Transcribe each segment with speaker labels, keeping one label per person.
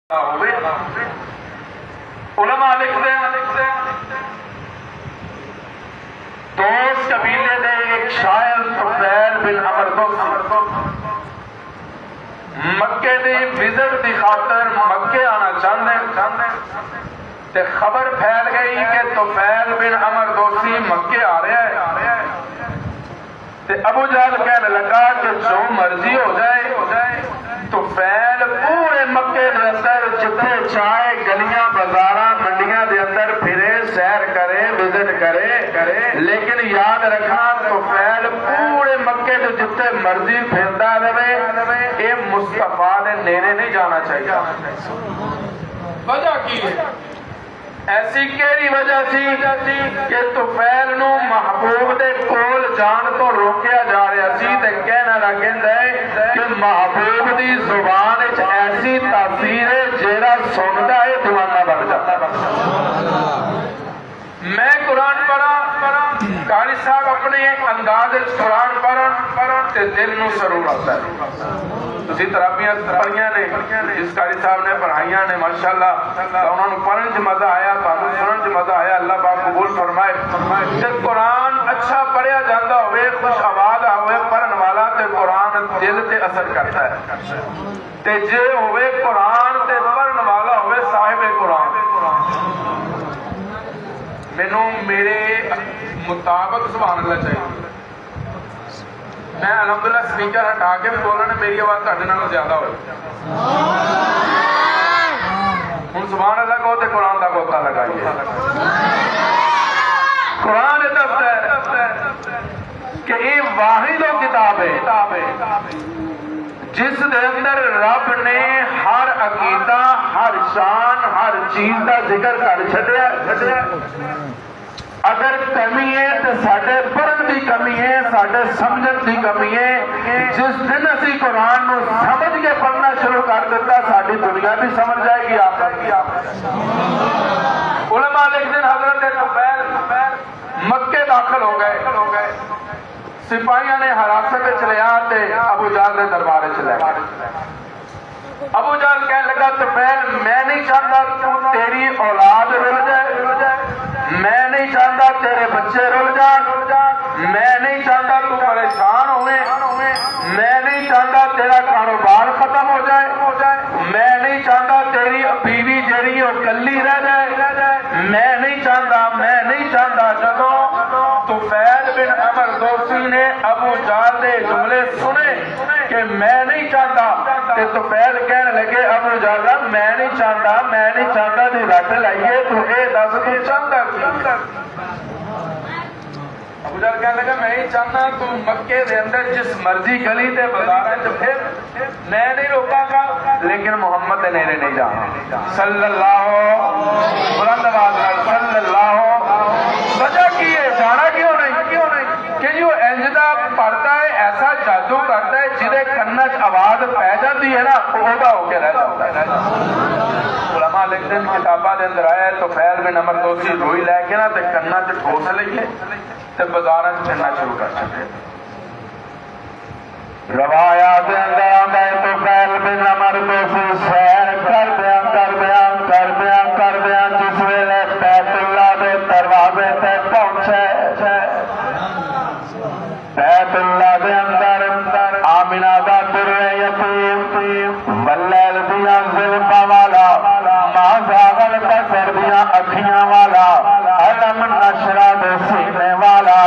Speaker 1: علماء لکھتے ہیں دوست قبیلے دے ایک شاعر طفیل بن عمر مکے دی وزٹ دی خاطر مکے آنا چاہتے تے خبر پھیل گئی کہ طفیل بن عمر دوسی مکے آ رہا ہے تے ابو جہل کہنے لگا کہ جو مرضی ہو جائے طفیل پورے مکے دے اندر جتھے چاہے گلیاں بازاراں منڈیاں دے اندر پھرے سیر کرے وزٹ کرے لیکن یاد رکھنا طفیل پورے مکے دے جتھے مرضی پھردا رہے اے مصطفیٰ دے نیڑے نہیں جانا چاہیے۔ وجہ کی ہے ایسی کیڑی وجہ سی کہ طفیل نو محبوب دے کول جان تو روکیا جا رہا سی تے کہنا لگندا ہے کہ محبوب دی زبان وچ ایسی تاثیر ہے جیڑا سندا ہے دیوانہ بن جاتا ہے۔ میں قرآن پڑھا قاری صاحب اپنے انداز قرآن پڑھن تے دل نو سرور آتا ہے۔ تسی ترابیاں پڑھیاں نے جس قاری صاحب نے پڑھائیاں نے ماشاءاللہ انہوں نے پڑھن چ مزہ آیا تانوں سنن چ مزہ آیا اللہ پاک قبول فرمائے۔ جب قرآن اچھا پڑھیا جاندا ہوئے خوش آواز ہوئے پڑھن والا تے قرآن دل تے اثر کرتا ہے تے جے ہوئے قرآن تے پڑھن والا ہوئے صاحب قرآن مینوں میرے مطابق سبحان اللہ چاہیے۔ میں الحمدللہ سپیکر ہٹا کے بھی بولنا میری آواز تہاڈے نالوں زیادہ ہوئے ہن سبحان اللہ کہو تے قرآن دا گوتا لگائیے۔ قرآن دستا ہے کہ یہ واحد و کتاب ہے جس دے اندر رب نے ہر عقیدہ ہر شان ہر چیز کا ذکر کر چھڈیا۔ اگر کمی ہے تو ساڈے پڑھن دی کمی ہے ساڈے سمجھن دی کمی ہے۔ جس دن اسی قرآن نو سمجھ کے پڑھنا شروع کر دیتا ساری دنیا بھی سمجھ جائے گی آپ علماء لکھتے ہیں حضرت طفیل مکے داخل ہو گئے سپاہیاں نے حراست لیا تے ابو جہل دے دربار چلے گئے۔ ابو جہل کہنے لگا طفیل میں نہیں چاہتا تو تیری اولاد رل جائے، میں نہیں چاہتا تیرے بچے رل جان، میں نہیں چاہتا تو پریشان ہوئے، میں نہیں چاہتا تیرا کاروبار ختم ہو جائے، میں نہیں چاہتا تیری بیوی جیڑی وہ کلی رہ جائے، میں نہیں چاہتا جدوں طفیل بن عمر دوسی نے ابو جہل دے جملے سنے کہ میں نہیں چاہتا کہ طفیل کہنے لگے ابو جہل میں نہیں چاہتا دی رٹ لائیے تو اے دس تو چاہتا کی۔ ابو جہل کہنے لگا میں نہیں چاہتا تو مکے دے اندر جس مرضی گلی تے بازار تے پھر میں نہیں روکا گا لیکن محمد دے نیڑے نہیں جانا صلی اللہ بلند آواز صلی اللہ۔ وجہ کی ہے جانا کیوں نہیں کہ جو انجدہ پڑھتا ہے ایسا جادو کرتا ہے جدے کنج آواز پہ جاتی ہے نا وہ عہدہ ہو کے رہ جاتا ہے۔ علماء لکھتے ہیں کتابہ دے اندر آیا ہے طفیل بن عمر دوسی روئی لے کے نا تے کنہ چ ٹھوس لئیے تے بازاراں چ پھرنا شروع کر چھڈے۔ روایات اندر آندا ہے طفیل بن عمر دوسی سیر کر دیاں جس ویلے بیت اللہ دے دروازے تے پہنچے بیت اللہ دے اندر آمنہ دا در یتیم واللیل دیاں زلفاں والا ما زاغل بصر دیاں اکھیاں والا علم نشرہ دے سینے والا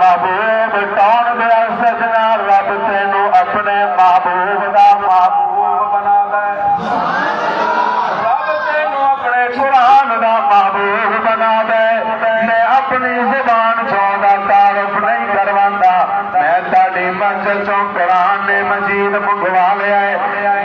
Speaker 1: محبوب ٹون دیا سجنا رب تینو اپنے محبوب دا محبوب بنا دے، رب تینو اپنے قرآن دا محبوب بنا دے۔ میں اپنی زبان چوں دا تعارف نہیں کرواندہ میں تاڑی منزل چوں قرآن نے مجید منگوا لیا ہے۔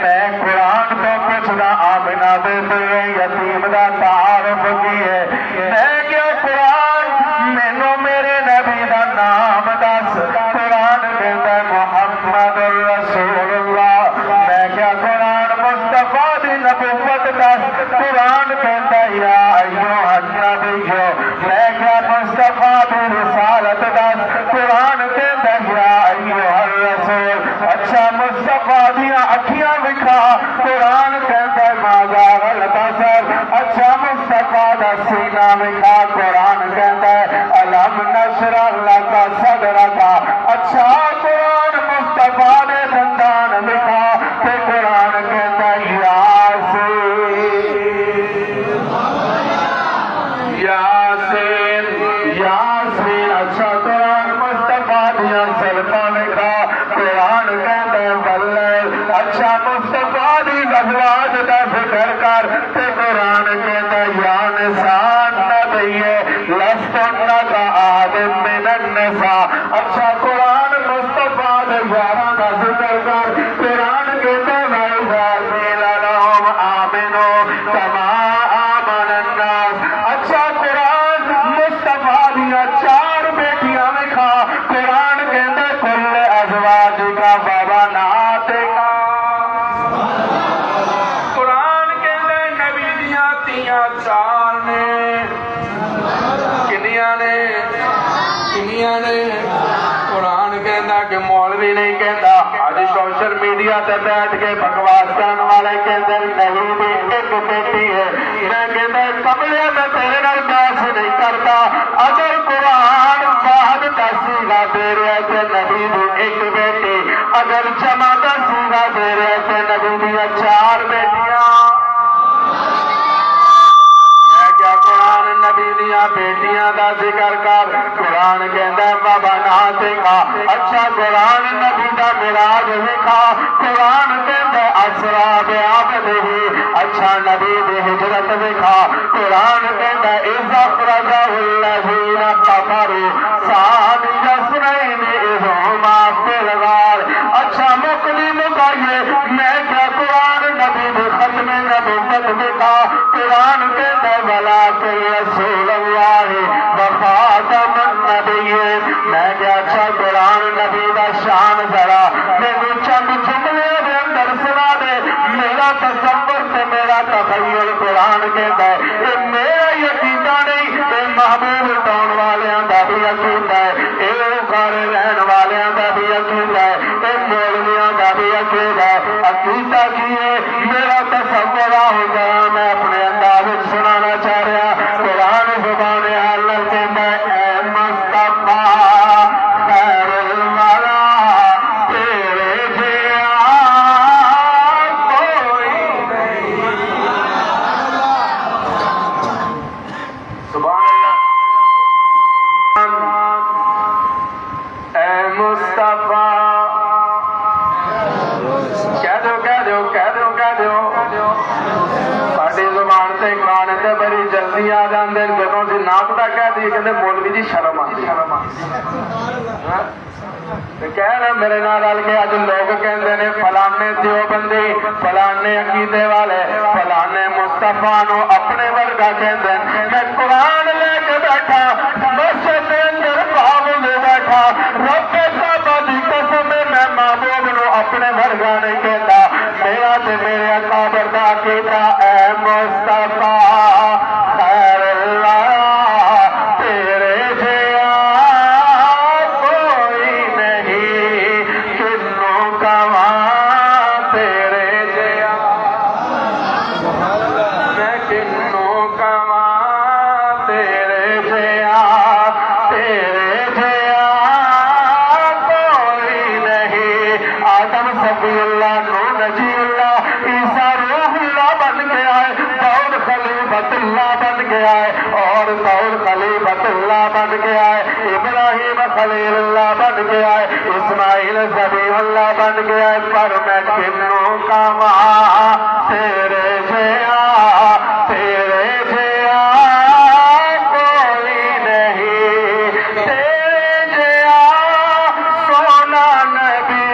Speaker 1: میں قرآن تو پوچھنا آمنہ دے دل یتیم دا تعارف کی ہے۔ میں کیا قرآن مینوں میرے نبی دا نام دس، قرآن کہتا ہے محمد رسول اللہ۔ میں کیا قرآن مصطفیٰ دی نبوت دس، قرآن کہتا ہے یا ایھا النبیّ۔ میں کیا مصطفیٰ دی رسالت دس، قرآن کہتا ہے یا ایھا الرسول۔ اچھا مصطفیٰ دیاں اکھیاں وکھا، قرآن کہتا ہے ما زاغ دا سینہ وکھا قرآن کہتا ہے الم نشرح لک صدرک اچھا قرآن مصطفیٰ نے دندان وکھا تے قرآن کہتا ہے یاسین یاسین اچھا قرآن مصطفیٰ دیا سلفا وکھا قرآن کہتا ہے واللیل اچھا مصطفیٰ دی ازواج دا ذکر کر تے قرآن کہتا ہے یا نساء النبی لستن کأحد من النساء اچھا قرآن مصطفیٰ دے یاراں دا ذکر کر قرآن کہتا ہے وَإِذَا قِيلَ لَهُمْ آمِنُوا كَمَا آمَنَ النَّاسُ اچھا قرآن مصطفیٰ دیا چار بیٹیاں وکھا قرآن کہتا ہے کل ازواجک وبناتک قرآن کہتا ہے نبی دیا تیاں چار نے کنیاں نے قرآن کہتا کہ مولوی نہیں کہتا آج سوشل میڈیا تے بیٹھ کے بکواس کرنے والے کہتے نہیں بھی ایک بیٹی ہے میں کہتا کملے میں تیرے نال بحث نہیں کرتا اگر قرآن واحد کا سیغہ دے رہے تھے نبی دی ایک بیٹی اگر جمع کا سیغہ دے رہے تھے نبی دیا چار بیٹیاں قرآن نبی دیا بیٹیاں دا ذکر کر قرآن کہندا وبناتک اچھا قرآن نبی دا معراج وکھا قرآن کہندا اسرا بعبدہ اچھا نبی دی ہجرت وکھا قرآن کہندا اذ اخرجہ الذین کفروا ثانی اثنین اذ ہما فی الغار اچھا مقلی مکائیے میں کیا قرآن نبی دی ختم نبوت وکھا قرآن کہندا ولکن رسول اللہ وخاتم النبیین میں کیا اچھا قرآن نبی دا شان ذرا میرے چند جملے دے اندر سنا دے میرا تصور تے میرا تخیل قرآن کہتا ہے اے میرا یقینہ نہیں اے محبوب ٹون والیاں دا بھی عقیدہ ہے اے گھر رہن والیاں دا بھی عقیدہ ہے اے مولویاں دا بھی عقیدہ ہے عقیدہ کی ہے میرا تصور ہو گیا میں اپنے انداز سنانا چاہ رہا قرآن زبان حال کے میں اے مصطفیٰ خیر الورا تیرے جیا کوئی نہیں سبحان اللہ اے مصطفیٰ کہہ دو ساری زبان سے قرآن سے بڑی جلدی آ جاندے جدوں سے نا پتا کہہ دیے کہ مولوی جی شرم آتی کہہ رہے میرے نال رل کے اج لوگ کہندے نے فلانے دیوبندی فلانے عقیدے والے فلانے مصطفیٰ نو اپنے ورگا کہندے میں قرآن لے کے بیٹھا مسجد دے اندر باویں بیٹھا رب کعبہ دی قسم میں محبوب نو اپنے ورگا نہیں کہتا میرا تے میرے اکابر دا عقیدہ اے مصطفیٰ خیر الورا تیرے جیا کوئی نہیں کنوں کواں تیرے جیا میں کنوں کواں تیرے جیا کوئی نہیں آدم صفی اللہ نو نجی اللہ عیسیٰ روح اللہ بن گیا ہے داؤد خلیفۃ اللہ بن گیا ہے اور داؤد خلیفۃ اللہ بن گیا ہے ابراہیم خلیل اللہ بن گیا ہے اسماعیل ذبیح اللہ بن گیا ہے پر میں کنوں کواں تیرے جیا کوئی نہیں تیرے جیا سونا نبی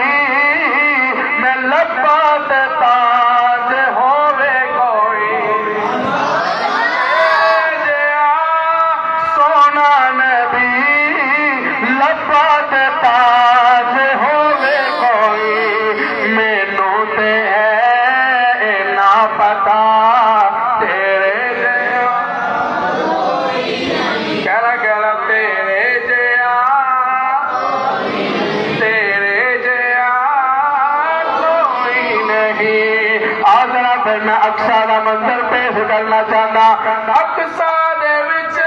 Speaker 1: میں لبا تے تاج ہووے کوئی تیرے جیا سونا نبی لبا تے تاج ہووے کوئی مینوں تے ہے اینا پتہ کرنا چاہتا اقصا دے وچ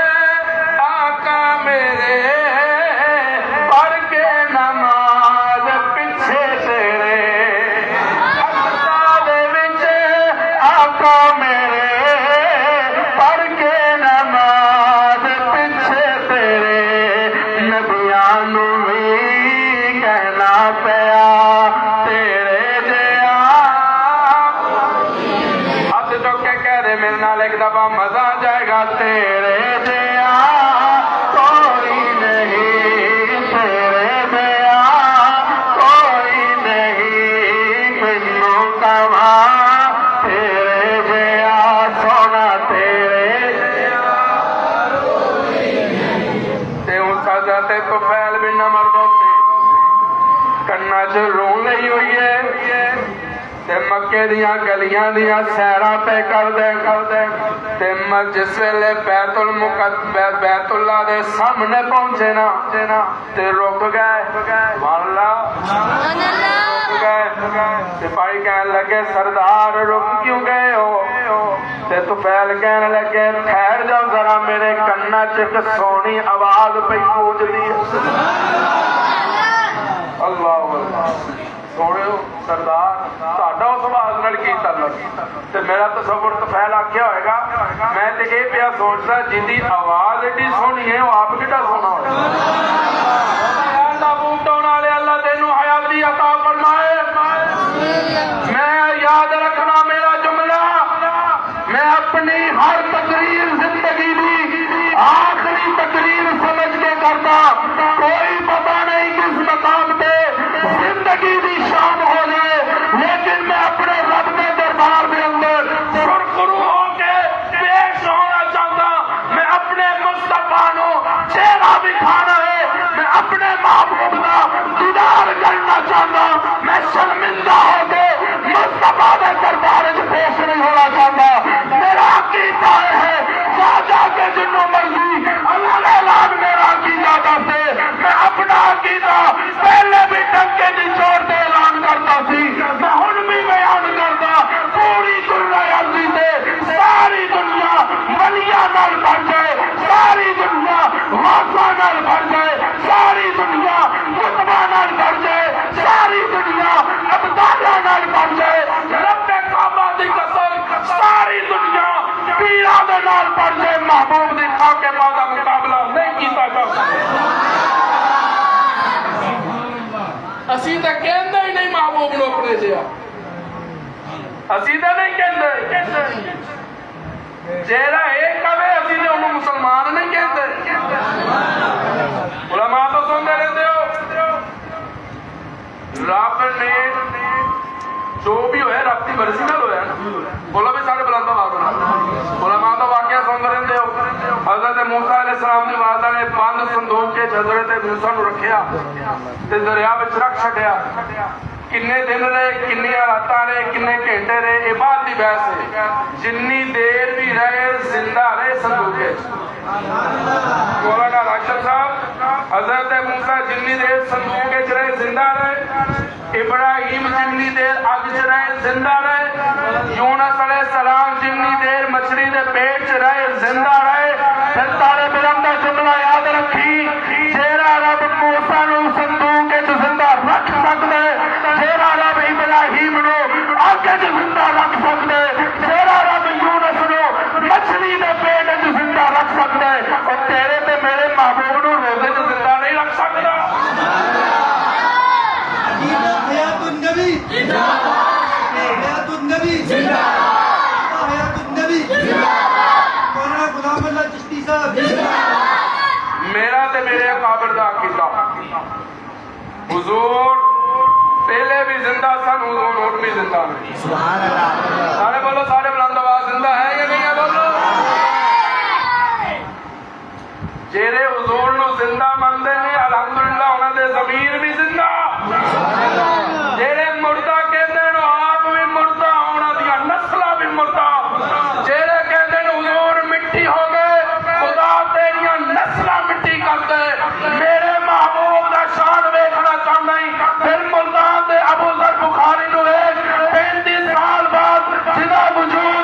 Speaker 1: آقا میرے پڑھ کے نماز پیچھے تیرے اقصا دے وچ آقا میرے پڑھ کے نماز پیچھے تیرے نبیاں نو بھی کہنا پیا تیرے جیا ہاتھ چک کے کہہ رہے میرے نال ایک دفعہ مزہ آ جائے گا تیرے جیا کوئی نہیں تیرے جیا کوئی نہیں کنو کما تیرے جیا سونا تیرے جیا تے ہوں سجا تے تو پھیل بھی نہ مردوں سے کنا چ رون لئی ہوئی ہے تے مکے دیاں گلیاں دیاں سیراں پہ کر دے تے جس ویلے بیت اللہ دے سامنے پہنچے نا تے رک گئے سبحان اللہ سپاہی کہنے لگے سردار رک کیوں گئے ہو تے طفیل کہنے لگے ٹھہر جاؤ ذرا میرے کنا چ ایک سونی آواز پہ گونجدی ہے اللہ اللہ سونے سردار تہاڈا اس آواز نال کی تعلق تے میرا تصور طفیل آکھیا ہوئے گا میں تے یہ پیا سوچدا جدی آواز ایڈی سونی ہے وہ آپ کیڈا سونا ہوئے اللہ بوٹون والے اللہ تینوں حیاتی عطا فرمائے میں یاد رکھنا میرا جملہ میں اپنی ہر تقریر زندگی دی آخری تقریر سمجھ کے کرتا کوئی پتہ نہیں کس مقام پہ زندگی دی شام ہو جائے لیکن میں اپنے رب کے دربار کے اندر سرخرو ہو کے پیش ہونا چاہتا میں اپنے مصطفیٰ نو چہرہ دکھانا ہے میں اپنے محبوب کا دیدار کرنا چاہتا میں شرمندہ ہو کے مصطفیٰ کے دربار سے پیش نہیں ہونا چاہتا میرا عقیدہ ہے جا کے جنوں مرضی اللہ نے اعلان میرا عقیدہ کرتے میں اپنا عقیدہ پہلے بھی ٹنکے نچوڑ کے اعلان کرتا سی میں ہن بھی بیان کرتا پوری دنیا عرضی سے ساری دنیا ولیاں نال بھر جائے ساری دنیا غوثاں نال بھر جائے ساری دنیا قطباں نال بھر جائے ساری دنیا ابدالاں نال بھر جائے رب کعبہ دی قسم ساری دنیا پیراں دے نال بھر جائے محبوب دی خاک پاک دا مقابلہ نہیں کیتا جا اسی تے کہندے ہی نہیں محبوب نو اپنے جیا اسی تے نہیں کہندے جیڑا ایک کہے اسی تے انہوں مسلمان نہیں کہندے علماء تو سنتے رہتے ہو رب نے جو بھی ہوئے رب کی مرضی نال ہویا نا بولو بھی سارے بلند آواز ہونا علماء تو واقعہ سنتے رہتے ہو حضرت موسیٰ علیہ السلام کی والدہ نے بند صندوق کے حضرت موسیٰ نو رکھیا تے دریا وچ رکھ چھڈیا کنے دن رہے کنے راتاں رہے کنے گھنٹے رہے یہ بات دی بحث ہے جنی دیر بھی رہے زندہ رہے صندوق وچ مولانا راشد صاحب حضرت موسیٰ جنی دیر صندوق وچ رہے زندہ رہے ابراہیم جنی دیر اگ وچ رہے زندہ رہے یونس علیہ السلام جنی دیر مچھلی دے پیٹ وچ رہے زندہ رہے پھر تارے بلند دا جملہ یاد رکھی جیڑا رب موسیٰ نو صندوق وچ زندہ رکھ سکدا ہے جیڑا رب ابراہیم نو اگ وچ زندہ رکھ سکدا ہے جیڑا رب یونس نو مچھلی دے پیٹ وچ زندہ رکھ سکدا ہے اور تیرے تے میرے محبوب نو روزے وچ زندہ نہیں رکھ سکدا حیات النبی زندہ باد حیات النبی زندہ باد حیات النبی زندہ باد مولانا غلام اللہ چشتی صاحب زندہ باد میرا تے میرے اکابر دا عقیدہ حضور پہلے بھی زندہ سن حضور بھی زندہ ہیں سبحان اللہ سارے بولو سارے بلند آواز زندہ ہے یا نہیں ہے بولو جیڑے حضور نو زندہ مندے نے الحمدللہ انہاں دے ضمیر بھی زندہ جیڑے مردہ کہندے نے آپ بھی مردہ انہاں دی نسلاں بھی مردہ جیڑے کہندے نے حضور مٹی ہو گئے خدا تیریاں نسلاں مٹی کر دے میرے محبوب دا شان ویکھنا چاہندا ہی پھر ملتان دے ابو ذر بخاری نو 35 سال بعد جدا وجود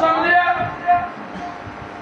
Speaker 2: ਸਮਝਿਆ,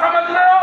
Speaker 2: ਸਮਝਦੇ ਹੋ,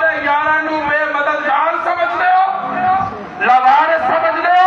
Speaker 2: ਦੇ ਯਾਰਾਂ ਨੂੰ ਬੇਮਦਦਗਾਰ ਸਮਝਦੇ ਹੋ, ਲਾਵਾਰਿਸ ਸਮਝਦੇ ਹੋ।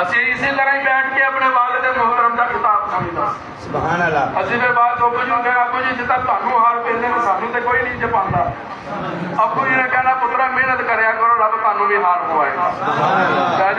Speaker 2: ਅਸੀਂ ਇਸੇ ਤਰ੍ਹਾਂ ਹੀ ਬੈਠ ਕੇ ਆਪਣੇ ਵਾਲਿਦ ਮੁਹਤਰਮ ਦਾ ਖਿਤਾਬ ਸੁਣੀਦਾ। ਸੁਭਾਨ ਅੱਲਾਹ। ਅਸੀਂ ਫਿਰ ਬਾਅਦ ਅੱਬੂ ਜੀ ਨੂੰ ਕਿਹਾ ਅੱਬੂ ਜੀ ਜਿੱਦਾਂ ਤੁਹਾਨੂੰ ਹਾਰ ਪੈਂਦੇ ਨੇ ਸਾਨੂੰ ਤੇ ਕੋਈ ਨਹੀਂ ਜਪਾਉਂਦਾ। ਅੱਬੂ ਜੀ ਨੇ ਕਹਿਣਾ ਪੁੱਤਰਾ ਮਿਹਨਤ ਕਰਿਆ ਕਰੋ, ਰੱਬ ਤੁਹਾਨੂੰ ਵੀ ਹਾਰ ਪਵਾਏਗਾ। ਸੁਭਾਨ ਅੱਲਾਹ। ਤੇ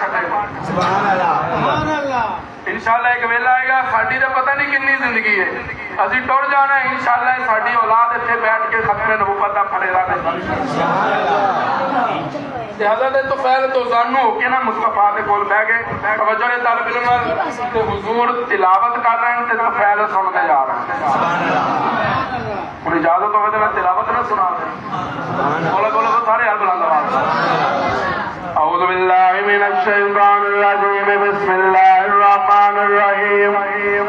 Speaker 2: ਛੱਡੇਗਾ। ਸੁਭਾਨ ਅੱਲਾਹ। ਸੁਭਾਨ ਅੱਲਾਹ। ਇੰਸ਼ਾਅੱਲਾ ਇੱਕ ਵੇਲਾ ਆਏਗਾ ਸਾਡੀ ਤਾਂ ਪਤਾ ਨਹੀਂ ਕਿੰਨੀ ਜ਼ਿੰਦਗੀ ਹੈ, ਅਸੀਂ ਟੁਰ ਜਾਣਾ ਇੰਸ਼ਾਅੱਲਾ। ਸਾਡੀ ਔਲਾਦ ਇੱਥੇ ਬੈਠ ਕੇ ਖਤਮੇ ਨਬੂਵਤ ਦਾ ਫੜੇਗਾ। ਸੁਭਾਨ ਅੱਲਾਹ। ਤੇ ਹਜ਼ਰਤ ਤੁਫੈਲ ਤੋਂ ਜ਼ਾਨੂ ਹੋ ਕੇ ਨਾ ਮੁਸਤਫਾ ਦੇ ਕੋਲ ਬਹਿ ਗਏ। ਤਵੱਜੋ ਨੇ ਤਲਬ ਇਲਮ ਤੇ ਹੁਜ਼ੂਰ ਤਿਲਾਵਤ ਕਰ ਰਹੇ ਨੇ ਤੇ ਤੁਫੈਲ ਸੁਣਦੇ ਜਾ ਰਹੇ ਨੇ। ਸੁਭਾਨ ਅੱਲਾਹ। ਹੁਣ ਇਜਾਜ਼ਤ ਹੋਵੇ ਤਾਂ ਮੈਂ ਤਿਲਾਵਤ ਨਾ ਸੁਣਾ ਦੇ। ਬੋਲੋ ਬੋਲੋ ਸਾਰੇ ਹੱਥ ਬੁਲੰਦ ਆਵਾਜ਼। أعوذ بالله من الشيطان الرجيم بسم الله الرحمن الرحيم।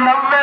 Speaker 2: 90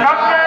Speaker 2: 90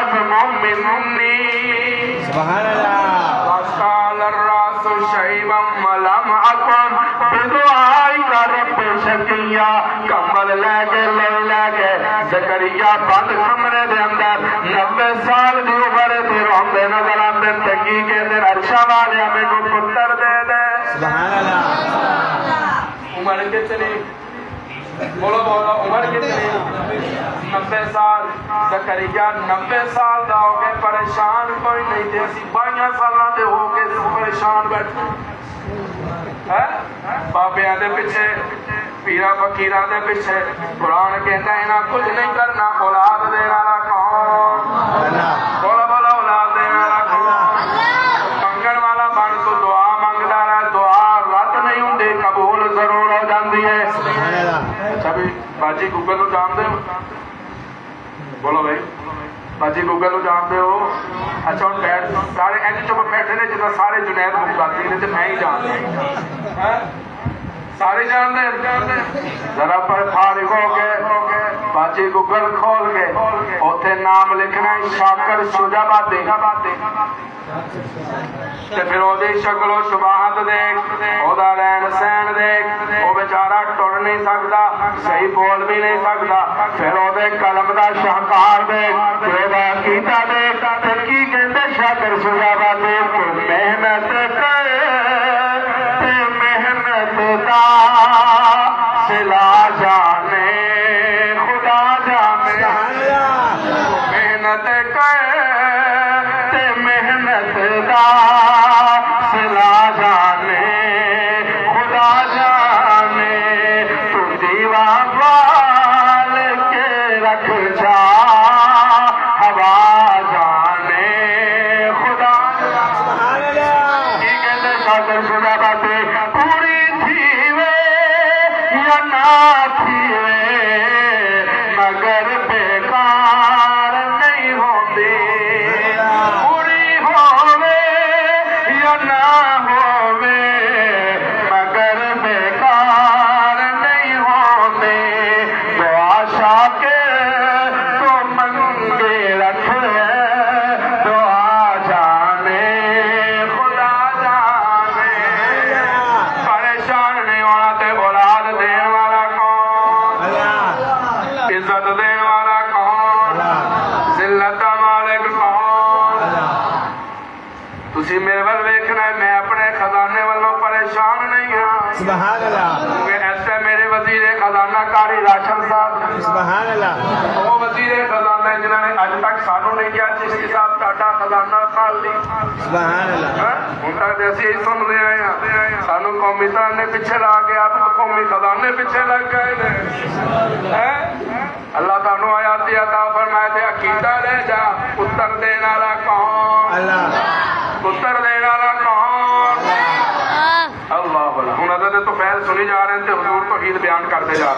Speaker 1: العظم مني
Speaker 3: سبحان اللہ
Speaker 1: وقال الراس شيبا ولم أكن بدعائك رب شقيا کمبل لے کے زکریا بند کمرے دے اندر 90 سال دی عمر تے روندے نظر آندے تے کی کہندے عرشاں والے مینوں پتر دے دے
Speaker 3: سبحان اللہ
Speaker 2: عمر کتنی بولو بولو عمر کتنی 90 سال زکریا 90 سال دا ہو گئے پریشان کوئی نہیں تے اسی 22 سالاں دے ہو کے پریشان بیٹھے بابیاں دے پیچھے پیراں فقیراں دے پیچھے قرآن کہندا ہے نا کچھ نہیں کرنا اولاد دین والا کون بولو بولو اولاد دین والا کون منگن والا بن تو دعا منگدا رہ دعا رد نہیں ہوندی قبول ضرور ہو جاندی ہے
Speaker 3: سبحان اللہ
Speaker 2: اچھا بھی باجی گوگل نو جانتے ہو بولو بھائی باجی گوگل نو جانتے ہو اچھا ہوں بیٹھ سارے ایسے چپ بیٹھے نے جدا سارے جنید مقاتی نے تو میں ہی جانتا سارے جانتے ہیں ذرا پر فارغ ہو کے باجی گوگل کھول کے اوتھے نام لکھنا ہے شاکر شجابادی تے پھر او دی شکل و شباہت دیکھ او دا رہن سہن دیکھ او بیچارہ ٹر نہیں سکدا صحیح بول بھی نہیں سکدا پھر او دے قلم دا شاہکار دیکھ پھر او دا عقیدہ دیکھ تے کی کہندے شاکر شجابادی تو محنت کر تے محنت دا صلا جانے خدا جانے محنت کر تے محنت دا صلا جانے خدا جانے تو دیوان وال کے رکھ جا ہوا جانے خدا
Speaker 3: سبحان اللہ
Speaker 1: کی کہتے شاکر شجابادی پوری تھی وے یا نہ تھی وے مگر بیکار نہیں ہوتی پوری ہووے یا نہ ہووے مگر بیکار نہیں ہوتی دعا شاکر تو منگے رکھ دعا جانے خدا جانے پریشان نہیں ہونا تے اولاد دین والا کون
Speaker 3: اللہ
Speaker 2: عزت دین والا کون ذلت دا مالک کون تسی میرے ول ویکھنا ہے میں اپنے خزانے والوں پریشان نہیں ہاں
Speaker 3: سبحان اللہ
Speaker 2: کیونکہ ایسے میرے وزیر خزانہ کاری راشن صاحب
Speaker 3: سبحان اللہ
Speaker 2: وہ وزیر خزانہ ہے جنہوں نے اج تک سانوں نہیں کیا جس کے صاحب ٹاٹا خزانہ کھال لی
Speaker 3: سبحان اللہ
Speaker 2: ہوں تک ایسے ہی سن رہے ہیں سانوں قومی ترانے پیچھے لا کے آپ قومی خزانے پیچھے لگ گئے اللہ تعالیٰ آیاتی عطا فرمائے تے عقیدہ لے جا پتر دین والا کون
Speaker 3: اللہ
Speaker 2: پتر دین والا کون اللہ اللہ ہوں حضرت تو فیل سنی جا رہے ہیں تے حضور توحید بیان کرتے جا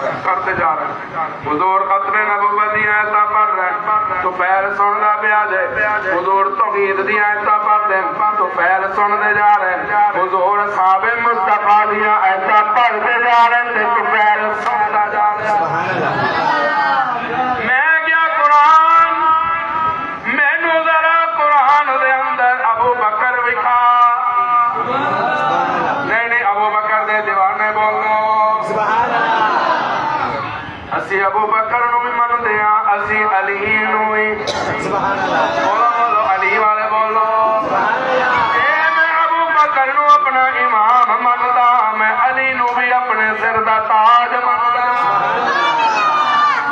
Speaker 2: رہے ہیں حضور ختم نبوت دی آیتاں پڑھ رہے ہیں تو فیل سننا پیا دے حضور توحید دی آیتاں پڑھ دے تو فیل سنتے جا رہے ہیں حضور صحابہ مصطفیٰ دی آیتاں پڑھتے جا رہے ہیں تے تو فیل سنتا جا رہے ہیں
Speaker 3: سبحان اللہ
Speaker 2: میں کیا قرآن مینوں ذرا قرآن دے اندر ابو بکر وکھا نہیں نہیں ابو بکر دے دیوانے بولو
Speaker 3: سبحان اللہ
Speaker 2: اسی ابو بکر نو بھی مندے ہاں اسی علی نو بھی
Speaker 3: سبحان اللہ
Speaker 2: بولو بولو علی والے بولو اے میں ابو بکر نو اپنا امام مندا میں علی نو بھی اپنے سر دا تاج مندا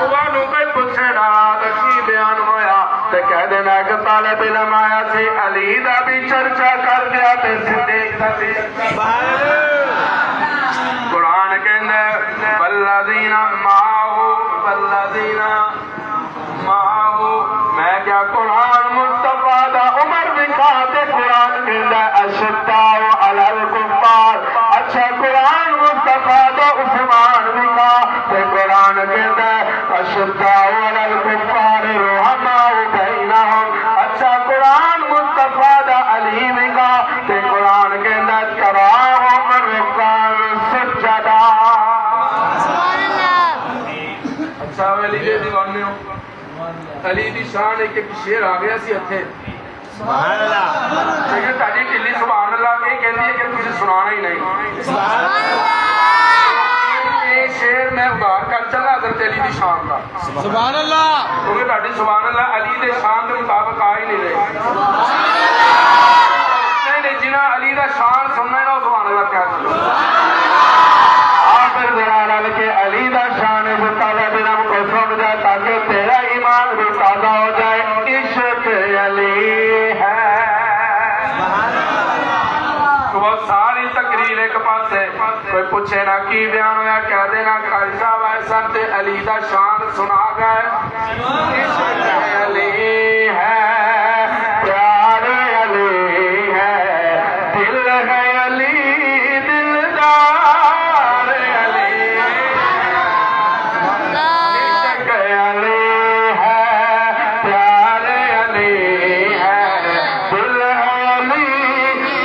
Speaker 2: تھانوں کوئی پوچھے نہ کی بیان ہویا تے کہہ دینا کہ طالب علم آیا سی علی دا بھی چرچا کر دیا تے صدیق دا بھی
Speaker 3: سبحان اللہ
Speaker 2: قرآن کہندے والذین معه میں کیا قرآن مصطفیٰ دا عمر دکھا تے قرآن کہندے اشداء علی الکفار اچھا قرآن مصطفیٰ دا عثمان دکھا تے قرآن کہندے اشداء علی الکفار رحماء بینہم اچھا قرآن مصطفیٰ دا علی دکھا تے قرآن کہندے تراہم رکعا سجدا اچھا ویلی دے دیوانے ہو ਅਲੀ ਦੀ ਸ਼ਾਨ ਇੱਕ ਸ਼ੇਰ ਆ ਗਿਆ ਸੀ ਇੱਥੇ
Speaker 3: ਸੁਭਾਨ ਅੱਲਾਹ
Speaker 2: ਲੇਕਿਨ ਤੁਹਾਡੀ ਢਿੱਲੀ ਸੁਭਾਨ ਅੱਲਾਹ ਇਹ ਕਹਿੰਦੀ ਹੈ ਕਿ ਤੁਸੀਂ ਸੁਣਾਉਣਾ ਹੀ ਨਹੀਂ।
Speaker 3: ਸੁਭਾਨ
Speaker 2: ਇਹ ਸ਼ੇਰ ਮੈਂ ਉਧਾਰ ਕਰ ਚੱਲਾ ਹਜ਼ਰਤ ਅਲੀ ਦੀ ਸ਼ਾਨ ਦਾ
Speaker 3: ਸੁਭਾਨ ਅੱਲਾਹ
Speaker 2: ਕਿਉਂਕਿ ਤੁਹਾਡੀ ਸੁਭਾਨ ਅੱਲਾਹ ਅਲੀ ਦੇ ਸ਼ਾਨ ਦੇ ਮੁਤਾਬਕ ਆ ਹੀ ਨਹੀਂ ਰਹੇ। ਨਹੀਂ ਜਿਨ੍ਹਾਂ ਅਲੀ ਦਾ ਸ਼ਾਨ ਸੁਣਨਾ ਹੈ ਨਾ ਉਹ ਸੁਭਾਨ ਅੱਲਾਹ ਕਹਿ ਦਿੰਦੇ।
Speaker 1: آخر دلال کے علی دا شان مطالعہ بنا کو سن جائے تاکہ تیرا ایمان بھی تازہ ہو جائے۔ عشق علی ہے
Speaker 2: تو وہ ساری تقریر ایک پاس ہے کوئی پوچھے نہ کی بیان ہویا کہہ دینا قاری صاحب ایسا تے علی دا شان سنا گئے۔ عشق علی ہے
Speaker 1: پیار علی ہے دل ہے علی دلدار علی عشق علی ہے پیار علی ہے دل ہے علی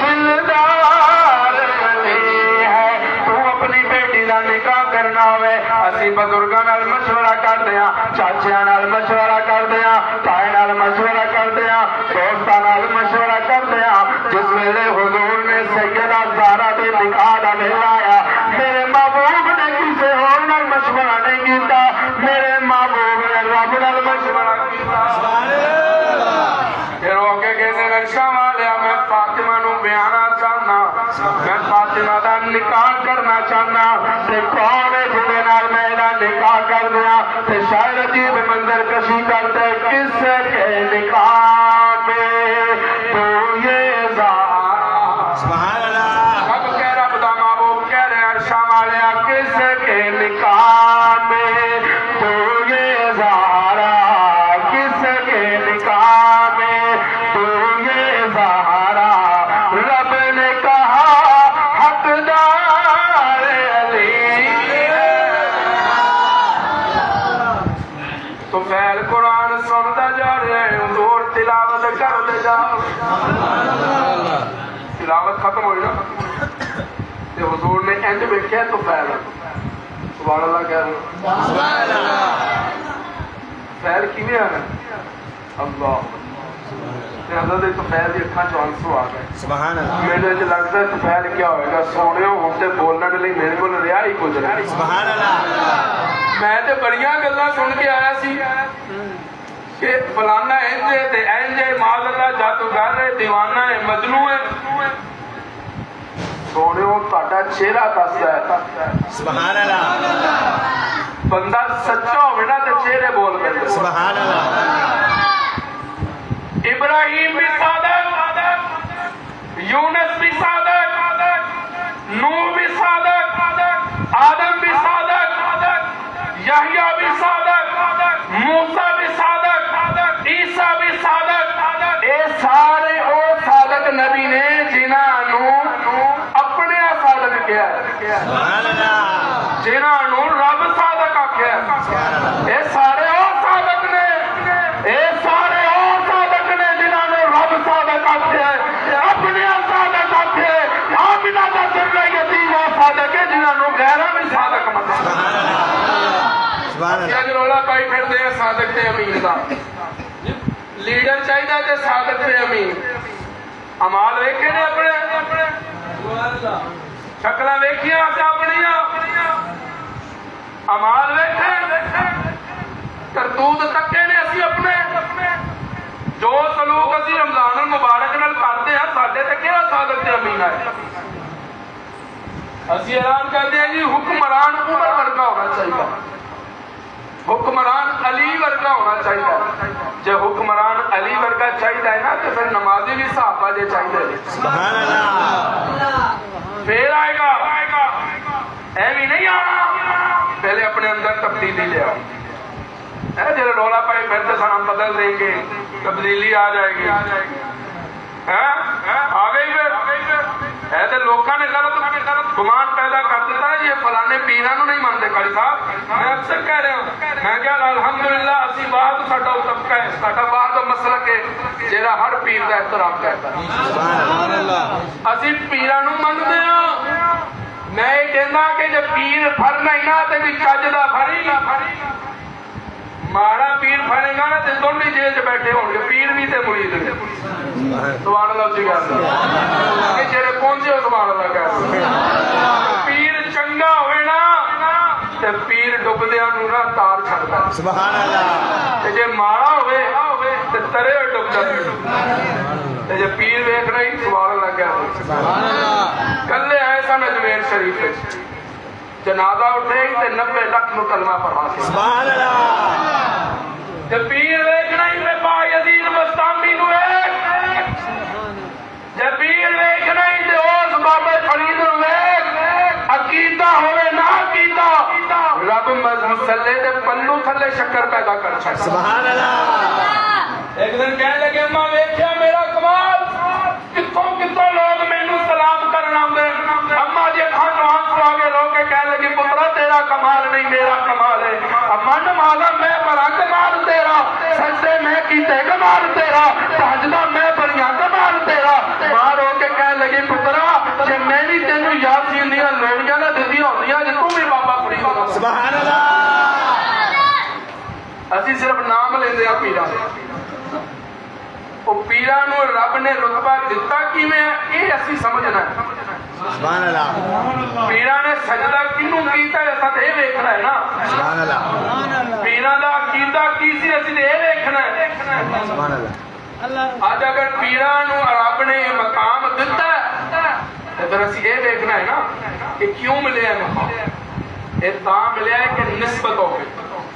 Speaker 1: دلدار علی ہے۔ تو اپنی بیٹی دا نکاح کرنا ہوئے اسی بزرگاں نال مشورہ کرتے ہیں، چاچیاں نال مشورہ کرتے ہیں، تائے نال مشورہ کرتے ہیں، دوستاں نال مشورہ کرتے ہیں۔ جس ویلے حضور نے سیدہ زہرا دے نکاح دا ویلا آیا میرے محبوب نے کسی اور نال مشورہ نہیں کیتا، میرے محبوب نے رب نال مشورہ کیتا۔
Speaker 2: پھر ہو کے کہنے رکشا والیا میں فاطمہ نو بیانا چاہنا، میں فاطمہ دا نکاح کرنا چاہنا تے کون جنہیں نال میں دا نکاح کر دیا تے شاید عجیب منظر کشی کرتے کس کے نکاح میں تو یہ زہرا
Speaker 3: سبحان اللہ
Speaker 2: اب کہہ رب دا محبوب کہہ رہے عرشاں والیا کس کے نکاح میں تو یہ زہرا کس کے نکاح میں تو یہ زہرا رب نے کہا حقدار علی تو فیل قرآن سنتا جا رہے ہیں حضور تلاوت کر دے جاؤ تلاوت ختم ہوئی نا تے حضور نے انج ویکھیا تو فیل سبحان اللہ کہہ رہے
Speaker 3: سبحان اللہ
Speaker 2: فیل کیویں آنا اللہ تے حضرت تو فیل دی اکھاں چوں آنسو آ گئے
Speaker 3: سبحان اللہ
Speaker 2: میرے جو لگتا ہے تو فیل کیا ہوئے گا سونے ہوں تے بولنے کے لیے میرے کو رہا ہی کچھ نہیں
Speaker 3: سبحان اللہ
Speaker 2: میں تے بڑیاں گلاں سن کے آیا سی کہ فلانا انجے تے انجے مال اللہ جادوگر ہے دیوانہ ہے مجنوں ہے سونےو تہاڈا چہرہ دسدا ہے
Speaker 3: سبحان اللہ
Speaker 2: بندہ سچا ہوے نا تے چہرے بول پے
Speaker 3: سبحان اللہ
Speaker 2: ابراہیم بھی صادق یونس بھی صادق نوح بھی صادق آدم بھی صادق یحییٰ بھی صادق موسیٰ بھی صادق عیسیٰ بھی صادق اے سارے او صادق نبی نے جنہاں اپنے صادق کیا
Speaker 3: سبحان اللہ
Speaker 2: جنہاں رب صادق آکھیا اے سارے او صادق نے اے سارے او صادق نے جنہاں رب صادق آکھیا اپنے صادق آکھیا آمنہ دا ذریعہ یتیم صادق ہے جنہاں غیرہ بھی صادق مطلب
Speaker 3: سبحان اللہ
Speaker 2: اج رولا پائی پھر دے صادق تے امین دا لیڈر چاہیے تے صادق تے امین امال ویکھے نے اپنے شکلاں ویکھیاں تے اپنیاں امال ویکھے کرتوت تکے نے اسی اپنے جو سلوک اسی رمضان المبارک نال کرتے ہیں ساڈے تے کیڑا صادق تے امین ہے اسی اعلان کرتے ہیں جی حکمران عمر ورگا ہونا چاہیے حکمران علی ورگا ہونا چاہیے جب حکمران علی ورگا چاہیے نا تو پھر نمازی بھی صحابہ دے چاہیے
Speaker 3: سبحان اللہ
Speaker 2: پھر آئے گا ایویں نہیں آنا پہلے اپنے اندر تبدیلی لے آؤ جب رولا پائے پھر تو ہم بدل دیں گے تبدیلی آ جائے گی آ گئی پھر ایسے لوگوں نے غلط گمان پیدا کر دیتا ہے یہ فلانے پیرانو نہیں مانتے قاری صاحب میں اکثر کہہ رہا ہوں میں کہا الحمدللہ اسی بعد ساڈا طبقہ ہے ساڈا بعد مسلک ہے جہاں ہر پیر کا احترام کرتا ہے
Speaker 3: سبحان اللہ
Speaker 2: اسی پیرانو منتے ہیں میں یہ کہنا کہ جب پیر پھرنا ہی نہ تے بھی چج دا پھری ਮਾੜਾ ਪੀਰ ਫੜੇਗਾ ਨਾ ਤੇ ਦੋਨੇ ਜੇਲ੍ਹ 'ਚ ਬੈਠੇ ਹੋਣਗੇ, ਪੀਰ ਵੀ ਤੇ ਮੁਰੀਦ ਵੀ। ਸੁਭਾਨ ਅੱਲਾਹ ਜੀ ਗੱਲ ਕਿ ਜਿਹੜੇ ਪਹੁੰਚੇ ਹੋ ਸੁਭਾਨ ਅੱਲਾਹ ਕਹਿੰਦੇ। ਪੀਰ ਚੰਗਾ ਹੋਵੇ ਨਾ ਤੇ ਪੀਰ ਡੁੱਬਦਿਆਂ ਨੂੰ ਨਾ ਤਾਰ ਛੱਡਦਾ।
Speaker 3: ਸੁਭਾਨ ਅੱਲਾਹ।
Speaker 2: ਤੇ ਜੇ ਮਾੜਾ ਹੋਵੇ ਤੇ ਤਰੇ ਹੋਏ ਡੁੱਬਦਾ। ਤੇ ਜੇ ਪੀਰ ਵੇਖਣਾ ਹੀ ਸੁਭਾਨ ਅੱਲਾਹ ਕਹਿੰਦੇ।
Speaker 3: ਸੁਭਾਨ ਅੱਲਾਹ।
Speaker 2: ਕੱਲੇ ਆਏ ਸਨ ਅਜਮੇਰ ਸ਼ਰੀਫ ਵਿੱਚ, ਜਨਾਜ਼ਾ ਉੱਠੇ ਤੇ 90 ਲੱਖ ਨੂੰ ਕਲਮਾ ਪੜਵਾ ਕੇ।
Speaker 3: ਸੁਭਾਨ ਅੱਲਾਹ।
Speaker 2: ਤੇ ਪੀਰ ਵੇਖਣਾ ਹੀ ਤੇ ਬਾਇਜ਼ੀਦ ਬਸਤਾਮੀ ਨੂੰ ਵੇਖ। ਜੇ ਪੀਰ ਵੇਖਣਾ ਹੀ ਤੇ ਉਸ ਬਾਬੇ ਫਰੀਦ ਨੂੰ ਵੇਖ। ਅਕੀਦਾ ਹੋਵੇ ਨਾ ਅਕੀਦਾ, ਰੱਬ ਮਸਲੇ ਦੇ ਪੱਲੂ ਥੱਲੇ ਸ਼ੱਕਰ ਪੈਦਾ ਕਰ ਸਕਦਾ।
Speaker 3: ਸੁਭਾਨ ਅੱਲਾਹ।
Speaker 2: ਇੱਕ ਦਿਨ ਕਹਿਣ ਲੱਗੇ ਅੰਮਾ ਵੇਖਿਆ ਮੇਰਾ ਕਮਾਲ, ਕਿੱਥੋਂ ਕਿੱਥੋਂ ਲੋਕ ਮੈਨੂੰ ਸਲਾਮ ਕਰਨ ਆਉਂਦੇ। ਅੰਮਾ ਜੀ ਅੱਖਾਂ ਤੋਂ ਆਂਸੂ ਆ ਕੇ ਰੋ ਕੇ ਕਹਿਣ ਲੱਗੀ ਪੁੱਤਰਾ ਤੇਰਾ ਕਮਾਲ ਨਹੀਂ ਮੇਰਾ ਕਮਾਲ ਹੈ। ਅੰਮਾ ਨਮਾਜ਼ਾਂ ਮੈਂ ਪੜਾਂ ਕਮਾਲ ਤੇਰਾ, ਸਜਦੇ ਮੈਂ ਕੀਤੇ ਕਮਾਲ ਤੇਰਾ, ਸਜਦਾ ਮੈਂ ਪੜੀਆਂ ਕਮਾਲ ਤੇਰਾ। ਮਾਂ ਰੋ ਕੇ ਕਹਿਣ ਲੱਗੀ ਪੁੱਤਰਾ ਜੇ ਮੈਂ ਵੀ ਤੈਨੂੰ ਯਾਸੀਨ ਦੀਆਂ ਲੋੜੀਆਂ ਨਾ ਦਿੰਦੀਆਂ ਹੁੰਦੀਆਂ ਜੇ ਤੂੰ ਵੀ ਬਾਬਾ ਫਰੀਦ ਹੁੰਦਾ।
Speaker 3: ਸੁਭਾਨ ਅੱਲਾਹ।
Speaker 2: ਅਸੀਂ ਸਿਰਫ ਨਾਮ ਲੈਂਦੇ ਆ ਪੀਰਾਂ ਦੇ। ਉਹ ਪੀਰਾਂ ਨੂੰ ਰੱਬ ਨੇ ਰੁਤਬਾ ਦਿੱਤਾ ਕਿਵੇਂ ਹੈ ਇਹ ਅਸੀਂ ਸਮਝਣਾ ਹੈ।
Speaker 3: ਸੁਭਾਨ ਅੱਲਾਹ।
Speaker 2: ਪੀਰਾਂ ਨੇ ਸਜਦਾ ਕਿਹਨੂੰ ਕੀਤਾ ਅਸਾਂ ਤੇ ਇਹ ਵੇਖਣਾ ਹੈ ਨਾ।
Speaker 3: ਸੁਭਾਨ ਅੱਲਾਹ।
Speaker 2: ਪੀਰਾਂ ਦਾ ਅਕੀਦਾ ਕੀ ਸੀ ਅਸੀਂ ਤੇ ਇਹ ਵੇਖਣਾ ਹੈ।
Speaker 3: ਸੁਭਾਨ ਅੱਲਾਹ।
Speaker 2: ਅੱਜ ਅਗਰ ਪੀਰਾਂ ਨੂੰ ਰੱਬ ਨੇ ਇਹ ਮਕਾਮ ਦਿੱਤਾ ਤੇ ਫਿਰ ਅਸੀਂ ਇਹ ਵੇਖਣਾ ਹੈ ਨਾ ਕਿ ਕਿਉਂ ਮਿਲਿਆ ਮਕਾਮ। ਇਹ ਤਾਂ ਮਿਲਿਆ ਹੈ ਕਿ ਨਿਸਬਤ ਹੋ ਗਈ।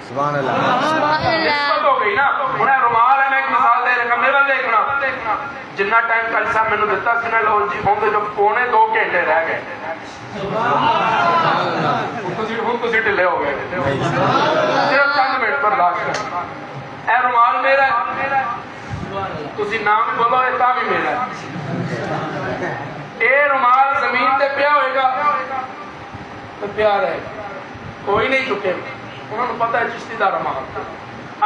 Speaker 3: ਸੁਭਾਨ ਅੱਲਾਹ।
Speaker 2: ਨਿਸਬਤ ਹੋ ਗਈ ਨਾ। ਹੁਣ ਇਹ ਰੁਮਾਲ ਹੈ, ਮੈਂ ਇੱਕ ਮਿਸਾਲ ਦੇ ਰਿਹਾ, ਮੇਰਾ ਦੇਖਣਾ ਜਿੰਨਾ ਟਾਈਮ ਕੱਲ ਸਾਹਿਬ ਮੈਨੂੰ ਦਿੱਤਾ ਸੀ ਨਾ ਲੋ ਜੀ ਉਹਦੇ ਜੋ ਪੌਣੇ 2 ਘੰਟੇ ਰਹਿ ਗਏ। ਹੁਣ ਤੁਸੀਂ ਢਿੱਲੇ ਹੋ ਗਏ ਸਿਰਫ ਚੰਦ ਮਿੰਟ ਪਰ ਲਾਸਟ। ਇਹ ਰੁਮਾਲ ਮੇਰਾ ਹੈ, ਤੁਸੀਂ ਨਾਮ ਬੋਲੋ ਇਹ ਤਾਂ ਵੀ ਮੇਰਾ ਹੈ। ਇਹ ਰੁਮਾਲ ਜ਼ਮੀਨ ਤੇ ਪਿਆ ਹੋਏਗਾ ਤੇ ਪਿਆ ਰਹੇਗਾ, ਕੋਈ ਨਹੀਂ ਚੁੱਕੇ। ਉਹਨਾਂ ਨੂੰ ਪਤਾ ਹੈ ਚਿਸ਼ਤੀ ਦਾ ਰੁਮਾਲ।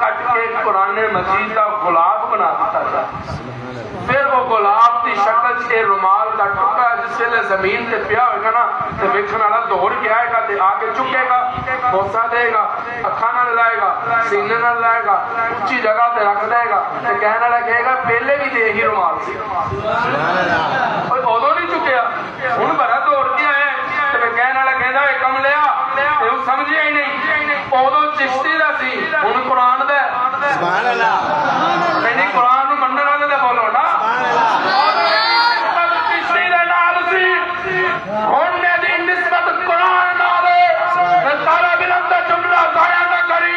Speaker 2: ਕੱਟ ਕੇ ਕੁਰਾਨ ਮਜੀਦ ਦਾ ਗੁਲਾਬ ਬਣਾ ਦਿੱਤਾ ਜਾਏ ਫਿਰ ਉਹ ਗੁਲਾਬ ਦੀ ਸ਼ਕਲ 'ਚ ਇਹ ਰੁਮਾਲ ਦਾ ਟੁਕੜਾ ਜਿਸ ਵੇਲੇ ਜ਼ਮੀਨ ਤੇ ਪਿਆ ਹੋਏਗਾ ਨਾ ਤੇ ਵੇਖਣ ਵਾਲਾ ਦੌੜ ਕੇ ਆਏਗਾ ਤੇ ਆ ਕੇ ਚੁੱਕੇਗਾ, ਬੋਸਾ ਦੇਗਾ, ਅੱਖਾਂ ਨਾਲ ਲਾਏਗਾ, ਸੀਨੇ ਨਾਲ ਲਾਏਗਾ, ਉੱਚੀ ਜਗ੍ਹਾ ਤੇ ਰੱਖ ਦੇਗਾ ਤੇ ਕਹਿਣ ਵਾਲਾ ਕਹੇਗਾ ਪਹਿਲੇ ਵੀ ਤੇ ਇਹੀ ਰੁਮਾਲ ਸੀ। ਉਦੋਂ ਨਹੀਂ ਚੁੱਕਿਆ, ਹੁਣ ਬੜਾ ਦੌੜ ਕੇ ਆਇਆ ਤੇ ਕਹਿਣ ਵਾਲਾ ਕਹਿੰਦਾ ਇਹ ਕੰਮ ਲਿਆ ਇਹ ਸਮਝਿਆ ਹੀ ਨਹੀਂ। ਉਦੋਂ ਚਿਸ਼ਤੀ ਦਾ ਸੀ, ਹੁਣ ਕੁਰਾਨ ਦਾ।
Speaker 3: ਸੁਭਾਨ ਅੱਲਾਹ।
Speaker 2: ਨਹੀਂ ਕੁਰਾਨ ਨੂੰ ਮੰਨਣ ਵਾਲੇ ਦਾ ਬੋਲੋ ਨਾ। ਚਿਸ਼ਤੀ ਦੇ ਨਾਲ ਸੀ, ਹੁਣ ਦੀ ਨਿਸਬਤ ਕੁਰਾਨ ਨਾਲ। ਸਾਰਾ ਬਿਲਮ ਦਾ ਜੁਮਲਾ ਜ਼ਾਇਆ ਨਾ ਕਰੀ।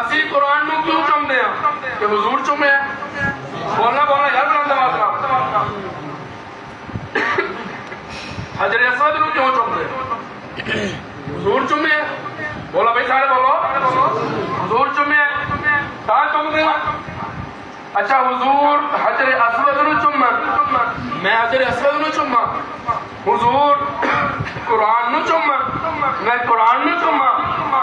Speaker 2: ਅਸੀਂ ਕੁਰਾਨ ਨੂੰ ਕਿਉਂ ਚੁੰਮਦੇ ਆ ਕਿ ਹੁਜ਼ੂਰ ਚੁੰਮਿਆ। ਬੋਲਣਾ ਬੋਲਣਾ ਯਾਰ ਬੁਲੰਦ ਆਵਾਜ਼ ਨਾਲ। ਹਜ਼ਰਤ ਅਸਵਦ ਨੂੰ ਕਿਉਂ ਚੁੰਮਦੇ? ਹੁਜ਼ੂਰ ਚੁੰਮਿਆ। ਬੋਲਾ ਬਈ ਸਾਰੇ ਬੋਲੋ। ਹੁਜ਼ੂਰ ਚੁੰਮਿਆ ਤਾਂ ਚੁੰਮਦੇ ਆ। ਅੱਛਾ ਹੁਜ਼ੂਰ ਹਜ਼ਰਤ ਅਸਵਦ ਨੂੰ ਚੁੰਮਣ, ਮੈਂ ਹਜ਼ਰਤ ਅਸਵਦ ਨੂੰ ਚੁੰਮਾਂ। ਹੁਜ਼ੂਰ ਕੁਰਾਨ ਨੂੰ ਚੁੰਮਣ, ਮੈਂ ਕੁਰਾਨ ਨੂੰ ਚੁੰਮਾਂ।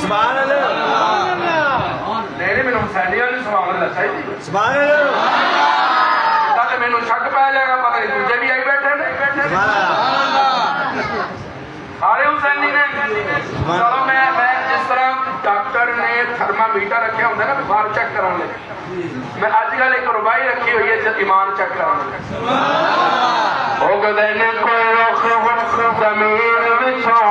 Speaker 3: ਸੁਭਾਨ ਅੱਲਾਹ।
Speaker 2: ਨਹੀਂ ਮੈਨੂੰ ਹੁਸੈਨੀਆਂ ਨੂੰ ਸੁਭਾਨ ਅੱਲਾਹ ਚਾਹੀਦੀ।
Speaker 3: ਸੁਭਾਨ ਅੱਲਾਹ।
Speaker 2: ਤਾਂ ਤੇ ਮੈਨੂੰ ਸ਼ੱਕ ਪੈ ਜਾਏਗਾ, ਪਤਾ ਨਹੀਂ ਦੂਜੇ ਵੀ ਆਈ ਬੈਠੇ ਨੇ।
Speaker 3: ਸੁਭਾਨ ਅੱਲਾਹ।
Speaker 2: ਸਾਰੇ ਹੁਸੈਨੀ ਨੇ। ਚਲੋ ਮੈਂ ਜਿਸ ਤਰ੍ਹਾਂ ਡਾਕਟਰ ਨੇ ਥਰਮਾਮੀਟਰ ਰੱਖਿਆ ਹੁੰਦਾ ਨਾ ਬੁਖਾਰ ਚੈੱਕ ਕਰਨ ਲਈ, ਮੈਂ ਅੱਜ ਕੱਲ੍ਹ ਇੱਕ ਰੁਬਾਈ ਰੱਖੀ ਹੋਈ ਹੈ ਈਮਾਨ ਚੈੱਕ ਕਰਨ ਲਈ। ਉਹ ਕਹਿੰਦੇ ਨੇ ਕੋਈ ਰੁੱਖ ਜ਼ਮੀਨ ਵਿੱਚੋਂ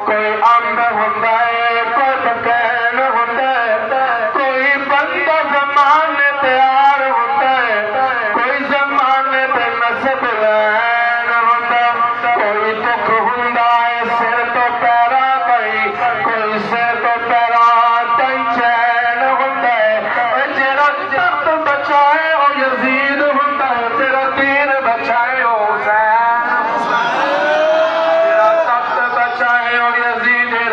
Speaker 2: ਕੋਈ ਅੰਬ ਹੁੰਦਾ ਹੈ, ਕੋਈ ਬਕੈਨ ਹੁੰਦਾ ਹੈ, ਕੋਈ ਬੰਦਾ ਜ਼ਮਾਨੇ ਤਿਆਰ ਹੁੰਦਾ ਹੈ, ਕੋਈ ਜ਼ਮਾਨੇ ਤੇ ਨਸਬ ਲੈਣ ਹੁੰਦਾ, ਕੋਈ ਦੁੱਖ ਹੁੰਦਾ ਹੈ ਸਿਰ ਤੋਂ ਪੈਰਾਂ ਤਾਈਂ, ਕੋਈ ਸਿਰ ਤੋਂ ਪੈਰਾਂ ਤਾਈਂ ਚੈਨ ਹੁੰਦਾ ਹੈ। ਜਿਹੜਾ ਤਖਤ ਬਚਾਏ ਉਹ ਯਜ਼ੀਦ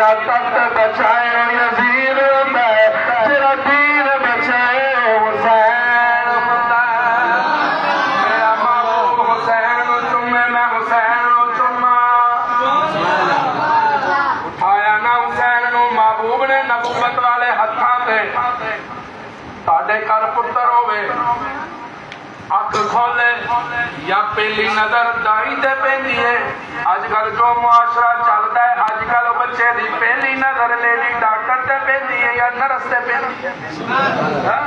Speaker 1: جڑا تخت بچائے یزید ہوندا ہے جڑا دین بچائے حسین ہوندا ہے میرا محبوب حسین نو چومے میں حسین نو چوما اٹھایا نا حسین نو محبوب نے نبوت والے ہتھاں تے تاڈے گھر پتر ہوے اکھ کھولے یا پہلی نظر دائی تے پیندی ہے اج کل جو معاشرہ چلتا ہے اج کل بچے دی پہلی نظر لیڈی ڈاکٹر تے پیندی ہے یا نرس تے پیندی ہے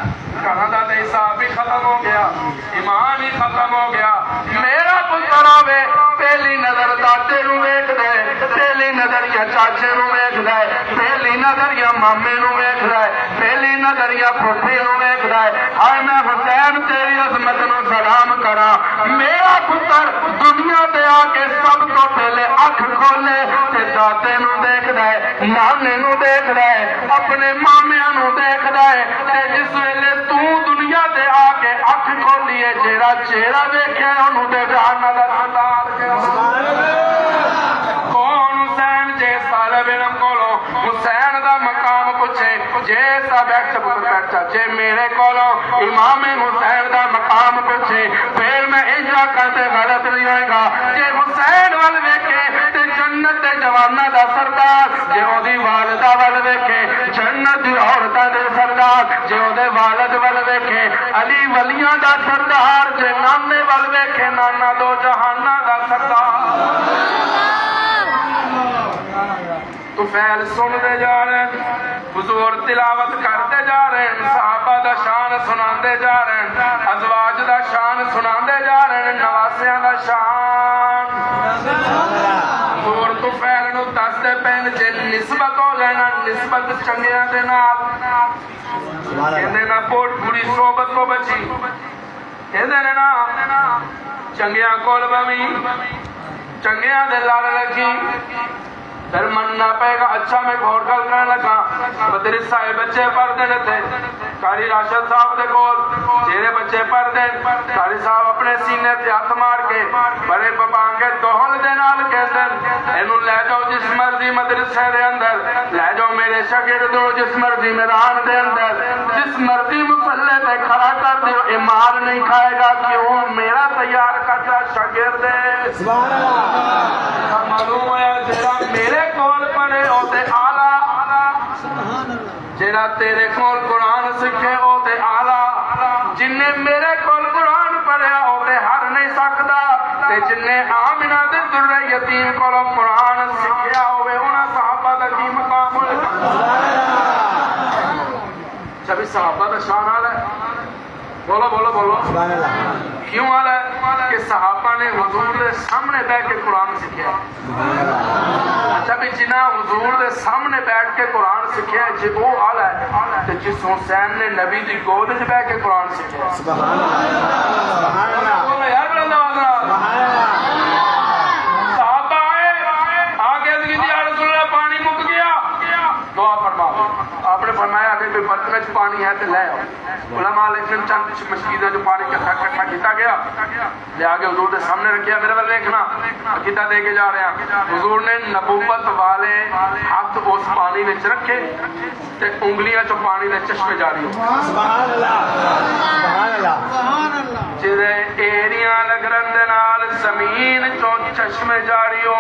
Speaker 1: گھراں دا تے حساب بھی ختم ہو گیا ایمان ہی ختم ہو گیا میرا پتر ہوے پہلی نظر دادے نو ویکھدا ہے پہلی نظر یا چاچے نو ویکھدا ہے پہلی نظر یا مامے نو ویکھدا ہے پہلی نظر یا پھوپھی نو ویکھدا ہے ہائے میں حسین تیری عظمت نو سلام کراں میرا پتر دنیا تے آ کے سب تو پہلے اکھ کھولے تے دادے نو دیکھدا ہے نانے نو دیکھدا ہے اپنے مامیاں نو دیکھدا ہے تے جس ویلے تو دنیا تے آ کے اکھ کھولی ہے جیڑا چہرہ ویکھیا اونوں تے جہنم دا سردار کون حسین جے طالب علم کولو حسین دا مقام پوچھے جے سا بیٹھ بیٹھا جے میرے کولو امام حسین دا مقام پوچھے پھر میں اجا کرتے غلط نہیں ہوئے گا جے حسین وال ویکھے تے جنت دے جواناں دا سردار جے او دی والدہ وال ویکھے جنت دی عورتاں دے سردار جے او دے والد وال ویکھے علی ولیاں دا سردار جے نانے وال ویکھے نانا دو جہاناں دا سردار تو فیل سن دے جا رہے ہیں حضور تلاوت کرتے جا رہے ہیں صحابہ دا شان سناندے جا رہے ہیں ازواج دا شان سناندے جا رہے ہیں نواسیاں دا شان حضور تو فیل نو دس دے پین جے نسبت ہو لینا نسبت چنگیاں دے نال کہندے نا بہت بری صحبت کو بچی کہندے نا چنگیاں کول بمی چنگیاں دے لال لگی پھر مننا پائے گا اچھا میں گھوڑ گل کرنے لگا مدرس صاحب بچے پڑھ دے تھے قاری راشد صاحب دے کول جیرے بچے پڑھ دے قاری صاحب اپنے سینے تے ہاتھ مار کے بڑے بابانگے دوہل دے نال کہتے ہیں اینو لے جاؤ جس مرضی مدرسے دے اندر لے جاؤ میرے شاگرد دو جس مرضی میدان دے اندر جس مرضی مصلے تے کھڑا کر دیو اے مار نہیں کھائے گا کیوں میرا تیار کرتا شاگرد ہے سبحان اللہ معلوم ہوا جڑا میرے کول پڑھے او تے اعلی جڑا تیرے کول قرآن سکھے او تے اعلی جن نے میرے کول قرآن پڑھیا او تے ہر نہیں سکدا تے جن نے آمنہ دے در یتیم کول قرآن سکھیا ہوے انہاں صحابہ دا کی مقام ہوئے جب صحابہ دا شان آلا ہے بولو بولو بولو کیوں آلا ہے کہ صحابہ نے حضور دے سامنے بیٹھ کے قرآن سکھیا جب جنہ حضور دے سامنے بیٹھ کے قرآن سکھیا جب وہ آلا ہے تو جس حسین نے نبی دی گود جب بیٹھ کے قرآن سکھیا سبحان اللہ یار بلندہ وزنہ صحابہ آئے آگے ازگی دیا رسول اللہ پانی مک گیا دعا فرما آپ نے فرمایا اگر کوئی برتن میں پانی ہے تو لے آؤ علماء لیکن چند مشکیزیں جو پانی کٹھا کیتا گیا لے آگے حضور دے سامنے رکھیا میرے بل دیکھنا عقیدہ دے کے جا رہے ہیں حضور نے نبوت والے ہاتھ اس پانی میں رکھے تے انگلیاں چو پانی دے چشمے جاری ہو
Speaker 3: سبحان اللہ سبحان اللہ
Speaker 1: جدے ایڑیاں لگ رندے نال زمین چو چشمے جاری ہو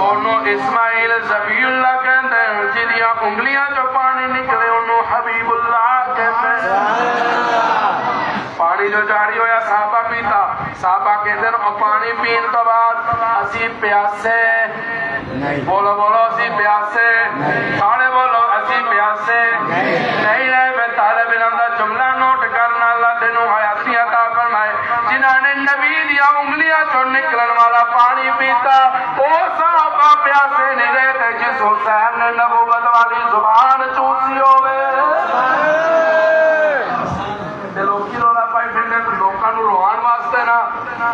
Speaker 1: انہوں اسماعیل زبی اللہ کہتے ہیں جدیاں انگلیاں جو پانی نکلے انہوں حبیب اللہ کہتے ہیں پانی جو جاری ہویا صحابہ پیتا صحابہ کہتے ہیں اور پانی پین تو بعد اسی پیاسے بولو بولو اسی پیاسے ساڑھے بولو اسی پیاسے نہیں رہے میں طالب علم دا جملہ نوٹ کرنا اللہ تینوں حیاتی عطا فرمائے جنہاں نے نبی دیا انگلیاں چو نکلن والا پانی پیتا وہ صحابہ پیاسے نہیں رہتے جس حسین نے نبوت والی زبان چوسی ہوئے لوکی رولا پائی پھرنے تو لوکاں نو روحان واسطے نا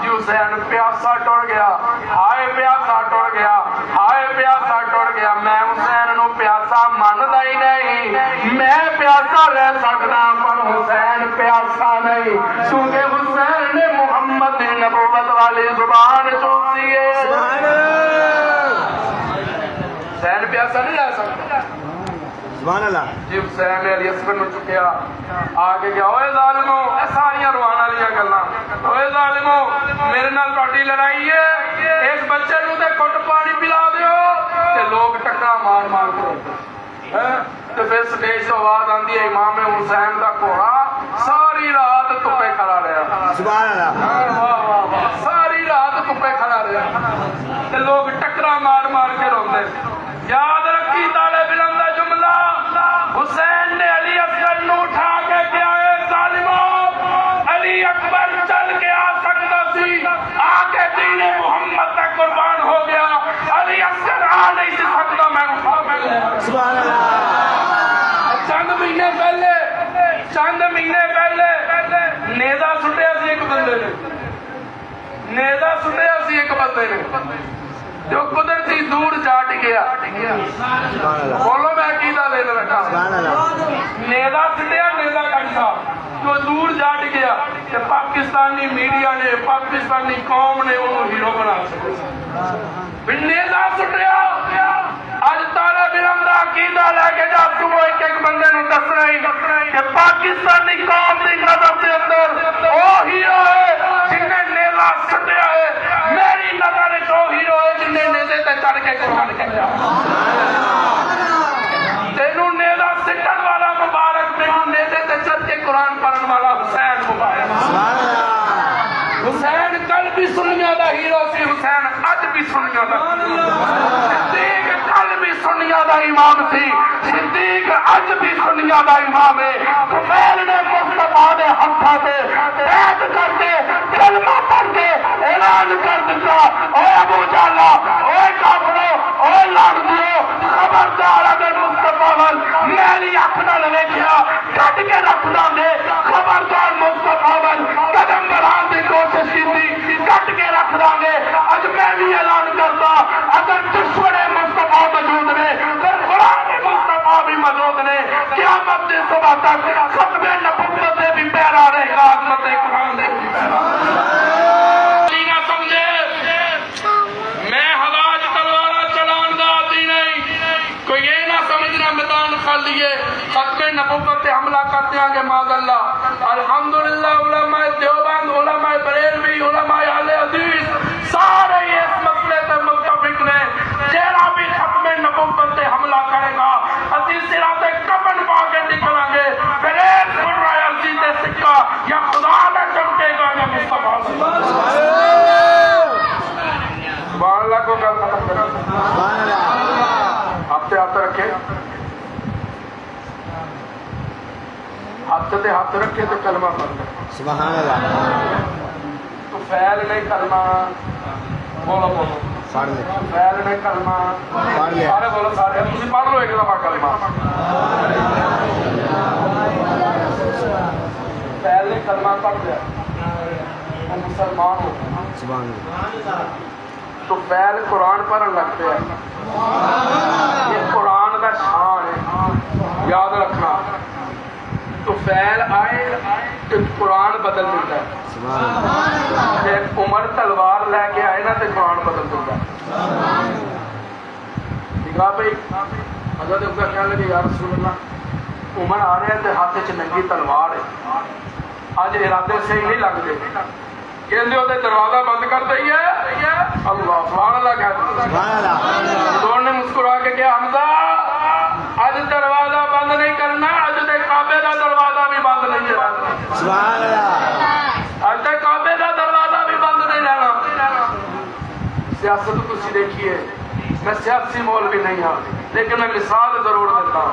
Speaker 1: جی حسین پیاسا ٹوڑ گیا ہائے پیاسا ٹوڑ گیا ہائے پیاسا ٹوڑ گیا میں حسین نو پیاسا ماندا ہی نہیں میں پیاسا رہ سکدا پر حسین پیاسا نہیں کیونکہ حسین نے محمد دی نبوت والی زبان چوسی ہے حسین پیاسا
Speaker 2: ایسا نہیں رہ سکتا.
Speaker 3: سبحان اللہ.
Speaker 2: جی حسین نے علی اصغر نو چکیا آ کے گیا اوے ظالمو اے ساریاں روان والیاں گلاں اوے ظالمو میرے نال تہاڈی لڑائی ہے اس بچے نو تے گھٹ پانی پلا دیو تے لوگ ٹکرا مار مار کے تے پھر سٹیج تو آواز آندی ہے امام حسین دا گھوڑا ساری رات دھوپے کھڑا رہا.
Speaker 3: سبحان اللہ.
Speaker 2: واہ واہ واہ ساری رات دھوپے کھڑا رہا تے لوگ ٹکرا مار مار کے روندے. یاد رکھی طالب علم دا جملہ حسین نے علی اصغر نو اٹھا کے کیا ہے ظالموں علی اکبر چل کے آ سکتا سی آ کے دین محمد تک قربان ہو گیا علی اصغر آ نہیں سکتا. میں اٹھا میں
Speaker 3: سبحان اللہ.
Speaker 2: چند مہینے پہلے نیزا سٹیا سی ایک بندے نے نیزا سٹیا سی ایک بندے نے جو قدرتی دور جا ٹکیا.
Speaker 3: سبحان اللہ.
Speaker 2: بولو میں عقیدہ دے رکھا
Speaker 3: سبحان اللہ.
Speaker 2: نیزا سٹیا نیزا کٹا جو دور جا ٹکیا کہ پاکستانی میڈیا نے پاکستانی قوم نے انہوں ہیرو بنا سکے. نیزا سٹیا اج طالب علم دا عقیدہ لے کے جا تو ایک ایک بندے نو دسنا ہی کہ پاکستانی قوم دی نظر دے اندر او ہیرو ہے جن نے نیزا سٹیا ہے. میری نظر وچ او ہیرو ہے جن نے نیزے تے چڑھ کے قربان کیا. تینوں نیزا سٹن والا مبارک تینوں نیزے تے چڑھ کے قرآن پڑھن والا حسین مبارک.
Speaker 3: سبحان اللہ.
Speaker 2: حسین کل بھی سنیا دا ہیرو سی حسین اج بھی سنیا دا صدیق کل بھی سنیا دا امام سی صدیق اج بھی سنیا دا امام ہے. کفیل نے مصطفیٰ دے ہتھاں تے بیعت کر کے کلمہ پڑھ کے اعلان کر دتا اے ابو جہل اے کافرو اے لعنتیو خبردار اگر مصطفیٰ ول میری اکھ نال ویکھیا کٹ کے رکھ داں گے. خبردار مصطفیٰ ول قدم بڑھان دی کوشش کیتی کٹ کے رکھ داں گے. اج میں بھی اعلان کرتا اگر دشمن مصطفیٰ موجود نے پھر قرآن مصطفیٰ بھی موجود نے. قیامت کے صبح تک ختم نبوت دے بھی پیرا رہے گا عظمت قرآن دے بھی پیرا. نہ سمجھے میں ہوا تلوار چلان دا آتی نہیں. کوئی یہ نہ سمجھنا میدان خالی ہے ختم نبوت تے حملہ کرتے ہیں گے معاذ اللہ. الحمدللہ علماء دیوبند علماء بریلوی علماء اہل حدیث سارے اس مسئلے تے متفق نے جیڑا بھی ختم نبوت تے حملہ کرے گا اسی صراط کفن پا کے نکلیں گے. پھر ایک برائے عرضی تے سکہ یا خدا نہ چمکے گا یا مصطفیٰ. سبحان اللہ کو گل ختم کریں.
Speaker 3: سبحان اللہ.
Speaker 2: ہاتھ رکھے ہاتھ رکھے تو کلمہ پڑھ لے.
Speaker 3: سبحان اللہ.
Speaker 2: تو فعل نہیں کلمہ بولو بولو
Speaker 3: پڑھ لے.
Speaker 2: فعل نہیں کلمہ
Speaker 3: پڑھ لے.
Speaker 2: سارے بولو سارے تسی پڑھ لو ایک دفعہ کلمہ. فعل نہیں کلمہ پڑھ لیا وہ مسلمان ہو.
Speaker 3: سبحان اللہ.
Speaker 2: تو فعل قرآن پڑھن لگتے ہیں. یہ قرآن کا شان ہے یاد رکھنا. تو فعل آئے تو قرآن بدل دیتا ہے.
Speaker 3: سبحان اللہ.
Speaker 2: پھر عمر تلوار لے کے آئے نا تو قرآن بدل دیتا ہے. ٹھیک ہے بھائی. حضرت عمر کہنے لگے یا رسول اللہ عمر آ رہے ہیں تو ہاتھ چ ننگی تلوار ہے آج ارادے سے ہی نہیں لگتے کہندے ہوتے دروازہ بند کر دئیے. اللہ سبحان اللہ کہتے
Speaker 3: سبحان اللہ.
Speaker 2: دونوں نے مسکرا کے کہا حمزہ اج دروازہ بند نہیں کرنا اج تے کعبے دا دروازہ بھی بند نہیں ہے.
Speaker 3: سبحان اللہ.
Speaker 2: اج تے کعبے دا دروازہ بھی بند نہیں رہنا. سیاست تسی دیکھیے میں سیاسی مول بھی نہیں ہاں لیکن میں مثال ضرور دیتا ہوں.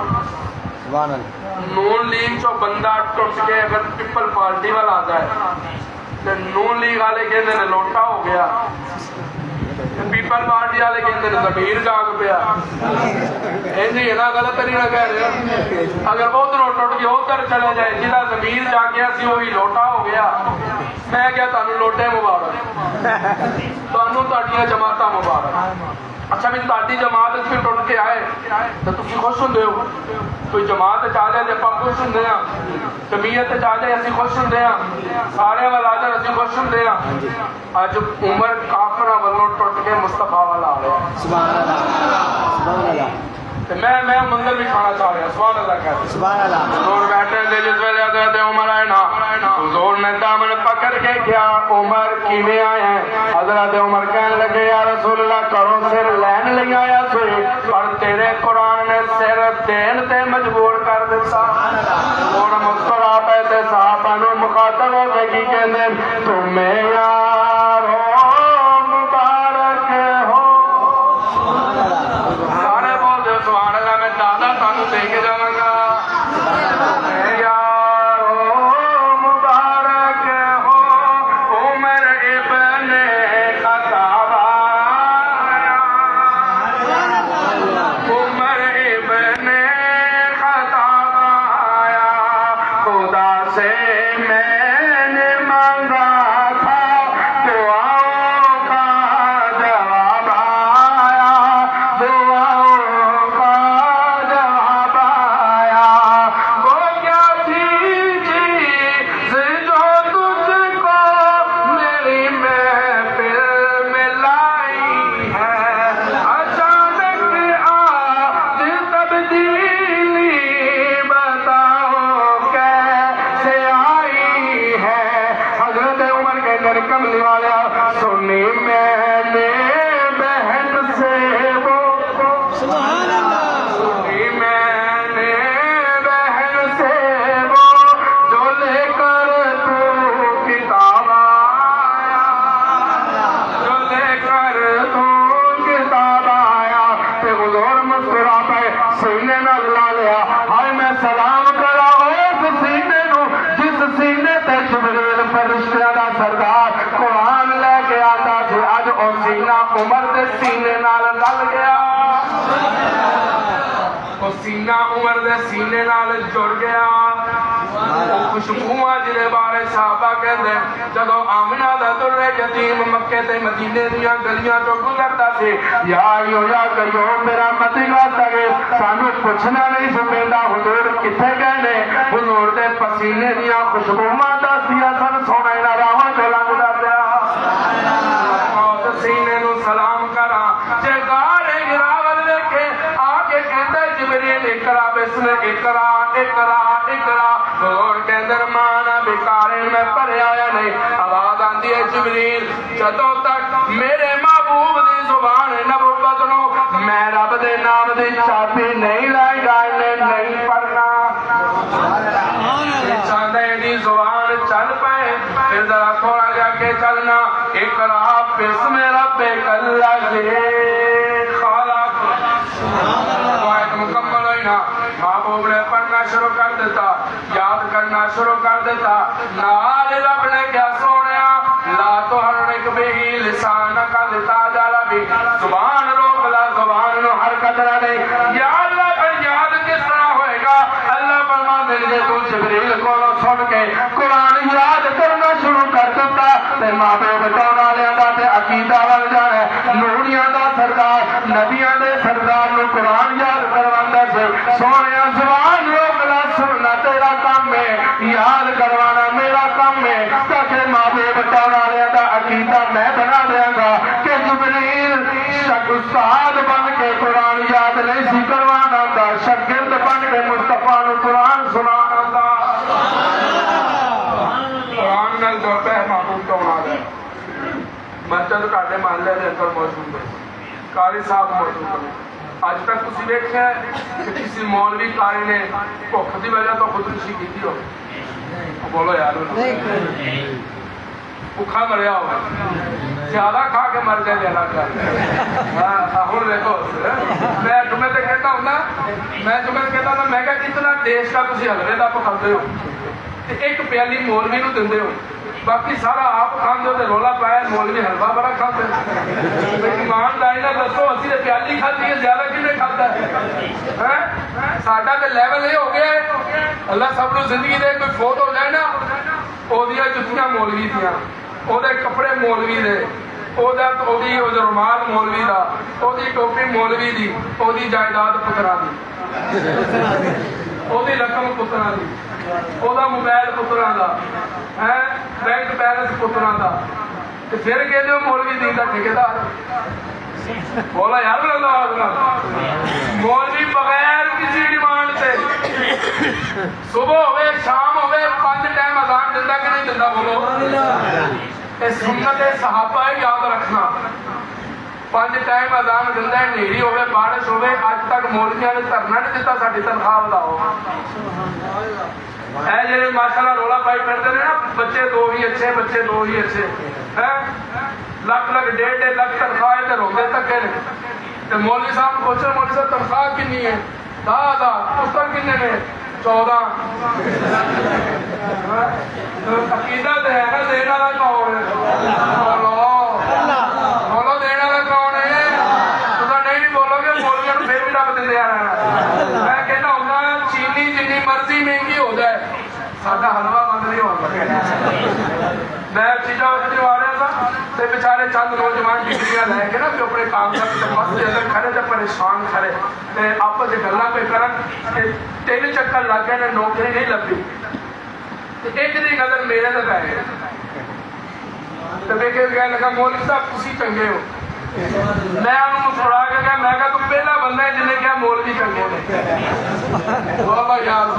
Speaker 3: سبحان اللہ.
Speaker 2: نون لیگ چو بندہ ٹوٹ کے اگر پیپل پارٹی والا آتا ہے تو نون لیگ والے کہتے ہیں لوٹا ہو گیا پیپل پارٹی والے کہتے ہیں ضمیر جاگ پیا. جی نا غلط نہیں نہ کہہ رہے. اگر ادھر ٹوٹ کے ادھر چلے جائے جہاں ضمیر جاگیا سی وہی لوٹا ہو گیا. میں کیا تمہیں لوٹے مبارک تمہیں تہاڈیاں جماعتاں مبارک. اچھا بھی تہاڈی جماعت پھر ٹوٹ کے آئے تو تسی خوش ہوندے ہو. کوئی جماعت آ جائے آپ خوش ہوندے ہاں. جمعیت آ جائے اسی خوش ہوندے ہاں. سارے والا آ جائے اسی خوش ہوندے ہاں. اج عمر کافراں والوں ٹوٹ کے مصطفیٰ والا آ رہا ہے.
Speaker 3: سبحان اللہ. سبحان اللہ.
Speaker 2: میں منظر بھی کھانا چاہ رہا. سبحان اللہ کہتے.
Speaker 3: سبحان اللہ.
Speaker 2: حضور بیٹھے تھے جس ویلے حضرت عمر آئے نا, حضور نے دامن پکڑ کے کیا عمر کیویں آئے ہیں؟ حضرت عمر کہنے لگے یا رسول اللہ کرو سر لین لئی آیا سی پر تیرے قرآن نے سر دین تے مجبور کر دیتا. ہن مسکرا پے تے صحابہ نوں مخاطب ہو کے کی کہندے تمہیں یار ہو مبارک ہو. سارے بول دے سبحان اللہ. میں دادا تانوں دے کے جاواں گا. عمر دے سینے نال رل گیا. وہ سینہ عمر دے سینے نال جڑ گیا. خوشبواں جہے بارے صحابہ کہندے جدو آمنہ دا در یتیم مکے تے مدینے دیاں گلیاں تو گزرتا سی یا کریو میرا متی واسطہ گئے سانو پوچھنا نہیں سی پیندا حضور کتھے گئے نے. حضور دے پسینے دیاں خوشبواں دسدیاں سن سونا انہاں راہاں چوں لنگدا پیا. سینے نو سلام کرا جے گارے گراول ویکھے آ کے کہندا جبریل اقرا بسم اقرا اقرا اقرا. اور کہندے مانا بیکارے میں پڑھیا آیا نہیں. آواز آندی ہے جبریل جدوں تک میرے محبوب دی زبان نبوت نو میں رب دے نام دی چابی نہیں لائے گا نہیں پڑھنا. چاندے دی زبان چل پائے پھر ذرا تھوڑا جا کے چلنا. اقرا بسم ربک الذی خلق. آیت مکمل ہوئی نا. محبوب نے پڑھنا شروع کر دیتا یاد کرنا شروع کر دیتا. نال رب نے کیا سونیا لا تحرک بہ لسانک لتعجل بہ. زبان روک لا زبان نو حرکت نہ دے. یا اللہ پر یاد کس طرح ہوئے گا؟ اللہ فرماندے نے تو جبریل کو سن کے قرآن یاد کرنا شروع کر دیتا تے محبوب بتاؤن والےاں دا تے عقیدہ ول جانا. نوریاں دا سردار نبیاں دے سردار نو قرآن یاد کرواندا سی. سونیا زبان روک لا سننا تیرا کام ہے یاد کروانا میرا کام ہے. تاکہ محبوب بتاؤن والےاں دا عقیدہ میں بنا دیاں گا کہ جبریل استاد بن کے قرآن یاد نہیں سی کروانا دا شاگرد بن کے مصطفیٰ نو قرآن سنانا دا. قرآن نال جو پہ محبوب تو آ گئے. مسجد کاٹے محلے دے اندر موجود ہے. قاری صاحب موجود ہیں. اج تک تسی دیکھا ہے کہ کسی مولوی قاری نے بھوک دی وجہ تو خودکشی کی ہو؟ بولو یار بھوکا مریا ہو زیادہ کھا کے مر جائے الگ ہوں دیکھو میں جمعے تے کہتا ہوں نا میں کہا اتنا دیش کا تسی حلوے دا پکاندے ہو ایک پیالی مولوی نو دیندے ہو باقی سارا آپ کھاندے ہو تے رولا پایا مولوی حلوہ بڑا کھاندے. ایمانداری نال دسو اسی تے پیالی کھاتی ہے زیادہ کنے کھاتا ہے؟ ساڈا تے لیول یہ ہو گیا ہے اللہ سب نو زندگی دے کوئی فوت ہو جائے نا او دیاں جتیاں مولوی دیاں او دے کپڑے مولوی دے او دی رومال مولوی دا او دی ٹوپی مولوی دی او دی جائیداد پترا دی او دی رقم پترا دی او دا موبائل پترا دا بینک بیلنس پترا دا. پھر کہتے ہو مولوی دین دا ٹھیکیدار بولا یار مولوی بغیر کسی ڈیمانڈ سے صبح ہوئے شام ہوئے 5 ٹائم اذان دیتا کہ نہیں دیتا؟ بولو سنت صحابہ ہے، یاد رکھنا 5 ٹائم اذان دیتا ہے، نیری ہوئے بارش ہوئے، اج تک مولویاں نے دھرنا نہیں دیتا ساڈی تنخواہ بتاؤ۔ اے جڑے ماشاءاللہ رولا پائی پھرتے ہیں نا بچے 2 ہی اچھے، بچے 2 ہی اچھے، لکھ لکھ 1.5 لاکھ تنخواہ تے روندے تکے نے، تے مولوی صاحب پوچھو مولوی صاحب تنخواہ کتنی ہے؟ 10,000۔ پتر کتنے نے؟ 14۔ عقیدہ تے ہے نا دین والا کون ہے؟ بولو دین والا کون ہے؟ تساں نہیں بولو گے مولویاں نوں پھر بھی رب دے آ رہا۔ میں کہنا ہوں چینی جنی مرضی مہنگی ہو جائے ساڈا حلوہ بند نہیں ہوتا۔ میں چیزاں آ رہا تھا تے بیچارے چند نوجوان ڈگریاں لے کے نا جو اپنے کاغذات مست دے اندر کھڑے تے پریشان کھڑے تے آپس وچ گلاں پہ کرن کہ 3 چکر لگ گئے نے نوکری نہیں لبھی تے ایک دی نظر میرے تے پے گئی تے میں کہنے لگا مولوی صاحب تسی چنگے ہو۔ میں انہوں مسکرا کے کہا میں کہا تو پہلا بندہ ہے جن نے کہا مولوی چنگے نے۔ بابا یاد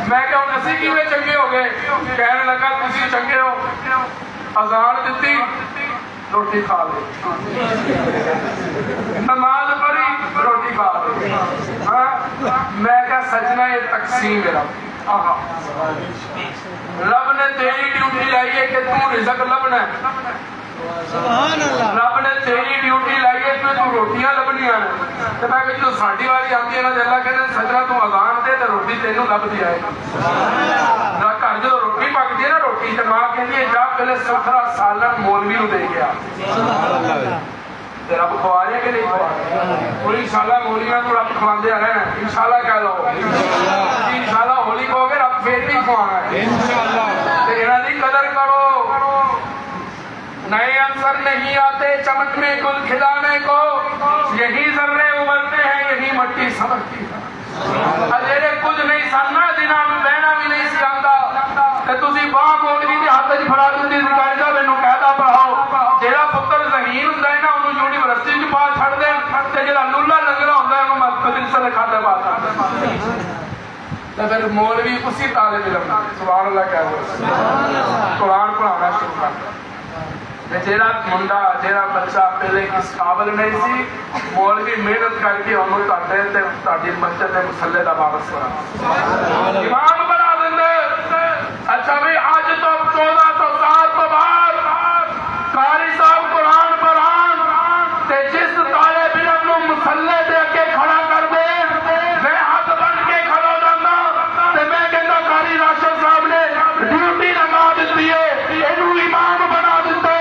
Speaker 2: میں کہا ہوں اسی کیویں چنگے ہو گئے؟ کہنے لگا تسی چنگے ہو، اذان دیتی روٹی کھا لی، نماز پڑھی روٹی کھا لی۔ میں کہا سجنا یہ تقسیم ہے رب نے تیری ڈیوٹی لائی ہے کہ تو رزق لبنا ہے، رب نے تیری ڈیوٹی لائی ہے کہ تو روٹیاں لبنیاں نے۔ تو میں کہ جو ساڈی والی آتی ہے نا تے اللہ کہتے سجنا تو اذان دے تے روٹی تینوں لبدی آئے گی۔ گھر جو روٹی پکتی ہے نا روٹی تے ماں کہندی ہے جا پہلے سفرا سالن مولوی نوں دے گیا تے رب کھوا رہے کہ نہیں کھوا رہے؟ اور انشاءاللہ مولویاں کو رب کھواندے رہنا ہے، انشاءاللہ کہہ لو انشاءاللہ ہولی کہو گے رب پھر بھی کھوانا ہے انشاءاللہ۔ تے انہاں دی قدر کرو، نئے عنصر نہیں آتے چمن میں گل کھلانے کو، یہی ذرے ابلتے ہیں یہی مٹی سمجھتی ہے۔ اجے کچھ نہیں سننا جنہاں نوں بہنا بھی نہیں سی آندا تے تسی باہ مولوی دے ہاتھ وچ پھڑا دتی زکاری صاحب اینوں قاعدہ پڑھاؤ، جیڑا پتر ذہین ہوندا ہے نا اونوں یونیورسٹی وچ پا چھڑ دے تے جیڑا لولا لنگڑا ہوندا ہے اونوں مدرسے دے کھاتے پا چھڑ دے تے پھر مولوی اسی طالب علم سبحان اللہ کہہ دو قرآن پڑھانا شروع کر دے۔ جیڑا منڈا جیڑا بچہ پہلے کس قابل نہیں سی مولوی محنت کر کے انہوں تاڈے تے تاڈی مسجد دے مصلی دا وارث بنا امام بنا دندے۔ اچھا بھی اج تو 1400 سال تو بعد قاری صاحب قرآن پڑھان تے جس طالب علم نوں مصلی دے اگے کھڑا کر دے میں ہاتھ بن کے کھڑا جانا تے میں کہندا قاری راشد صاحب نے ڈیوٹی لگا دتی ہے اینوں امام بنا دتے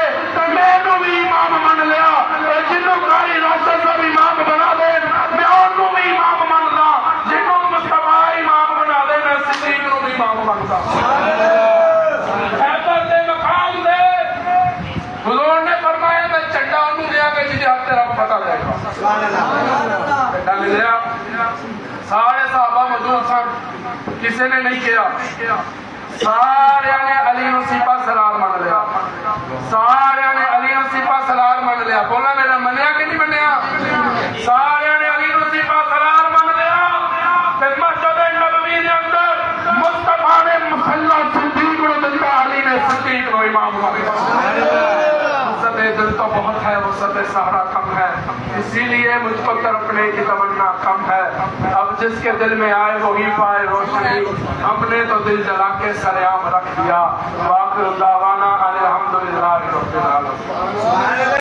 Speaker 2: امام من لیا جنوں قاری راشد صاحب امام بنا دے میں انہوں بھی امام مندا، جنوں مصطفی امام بنا دے میں صدیق نوں بھی امام مندا۔ حیدر دے مقام دے حضور نے فرمایا میں چنڈا انہوں دیا کہ جدے ہاتھ رب پتہ دے گا سبحان اللہ۔ چنڈا ملیا سارے صحابہ موجود سن، کسی نے نہیں کیا، سارے نے علی نوں سپہ سلار من لیا، سارے نے علی نوں سپہ سلار من لیا۔ بولا میرا منیا کہ نہیں منیا؟ سارے نے علی نوں سپہ سلار من لیا تے مسجد نبوی دے اندر مصطفیٰ نے مصلی صدیق نوں دتا، علی نے صدیق نوں امام بنایا۔ وسعت دل تو بہت ہے، وسعت سہرا کم ہے، اسی لیے مجھ کو تڑپنے کی تمنا کم ہے، اب جس کے دل میں آئے وہی پائے روشنی، ہم نے تو دل جلا کے سرعام رکھ دیا۔ وآخر دعوانا الحمدللہ رب العالمین۔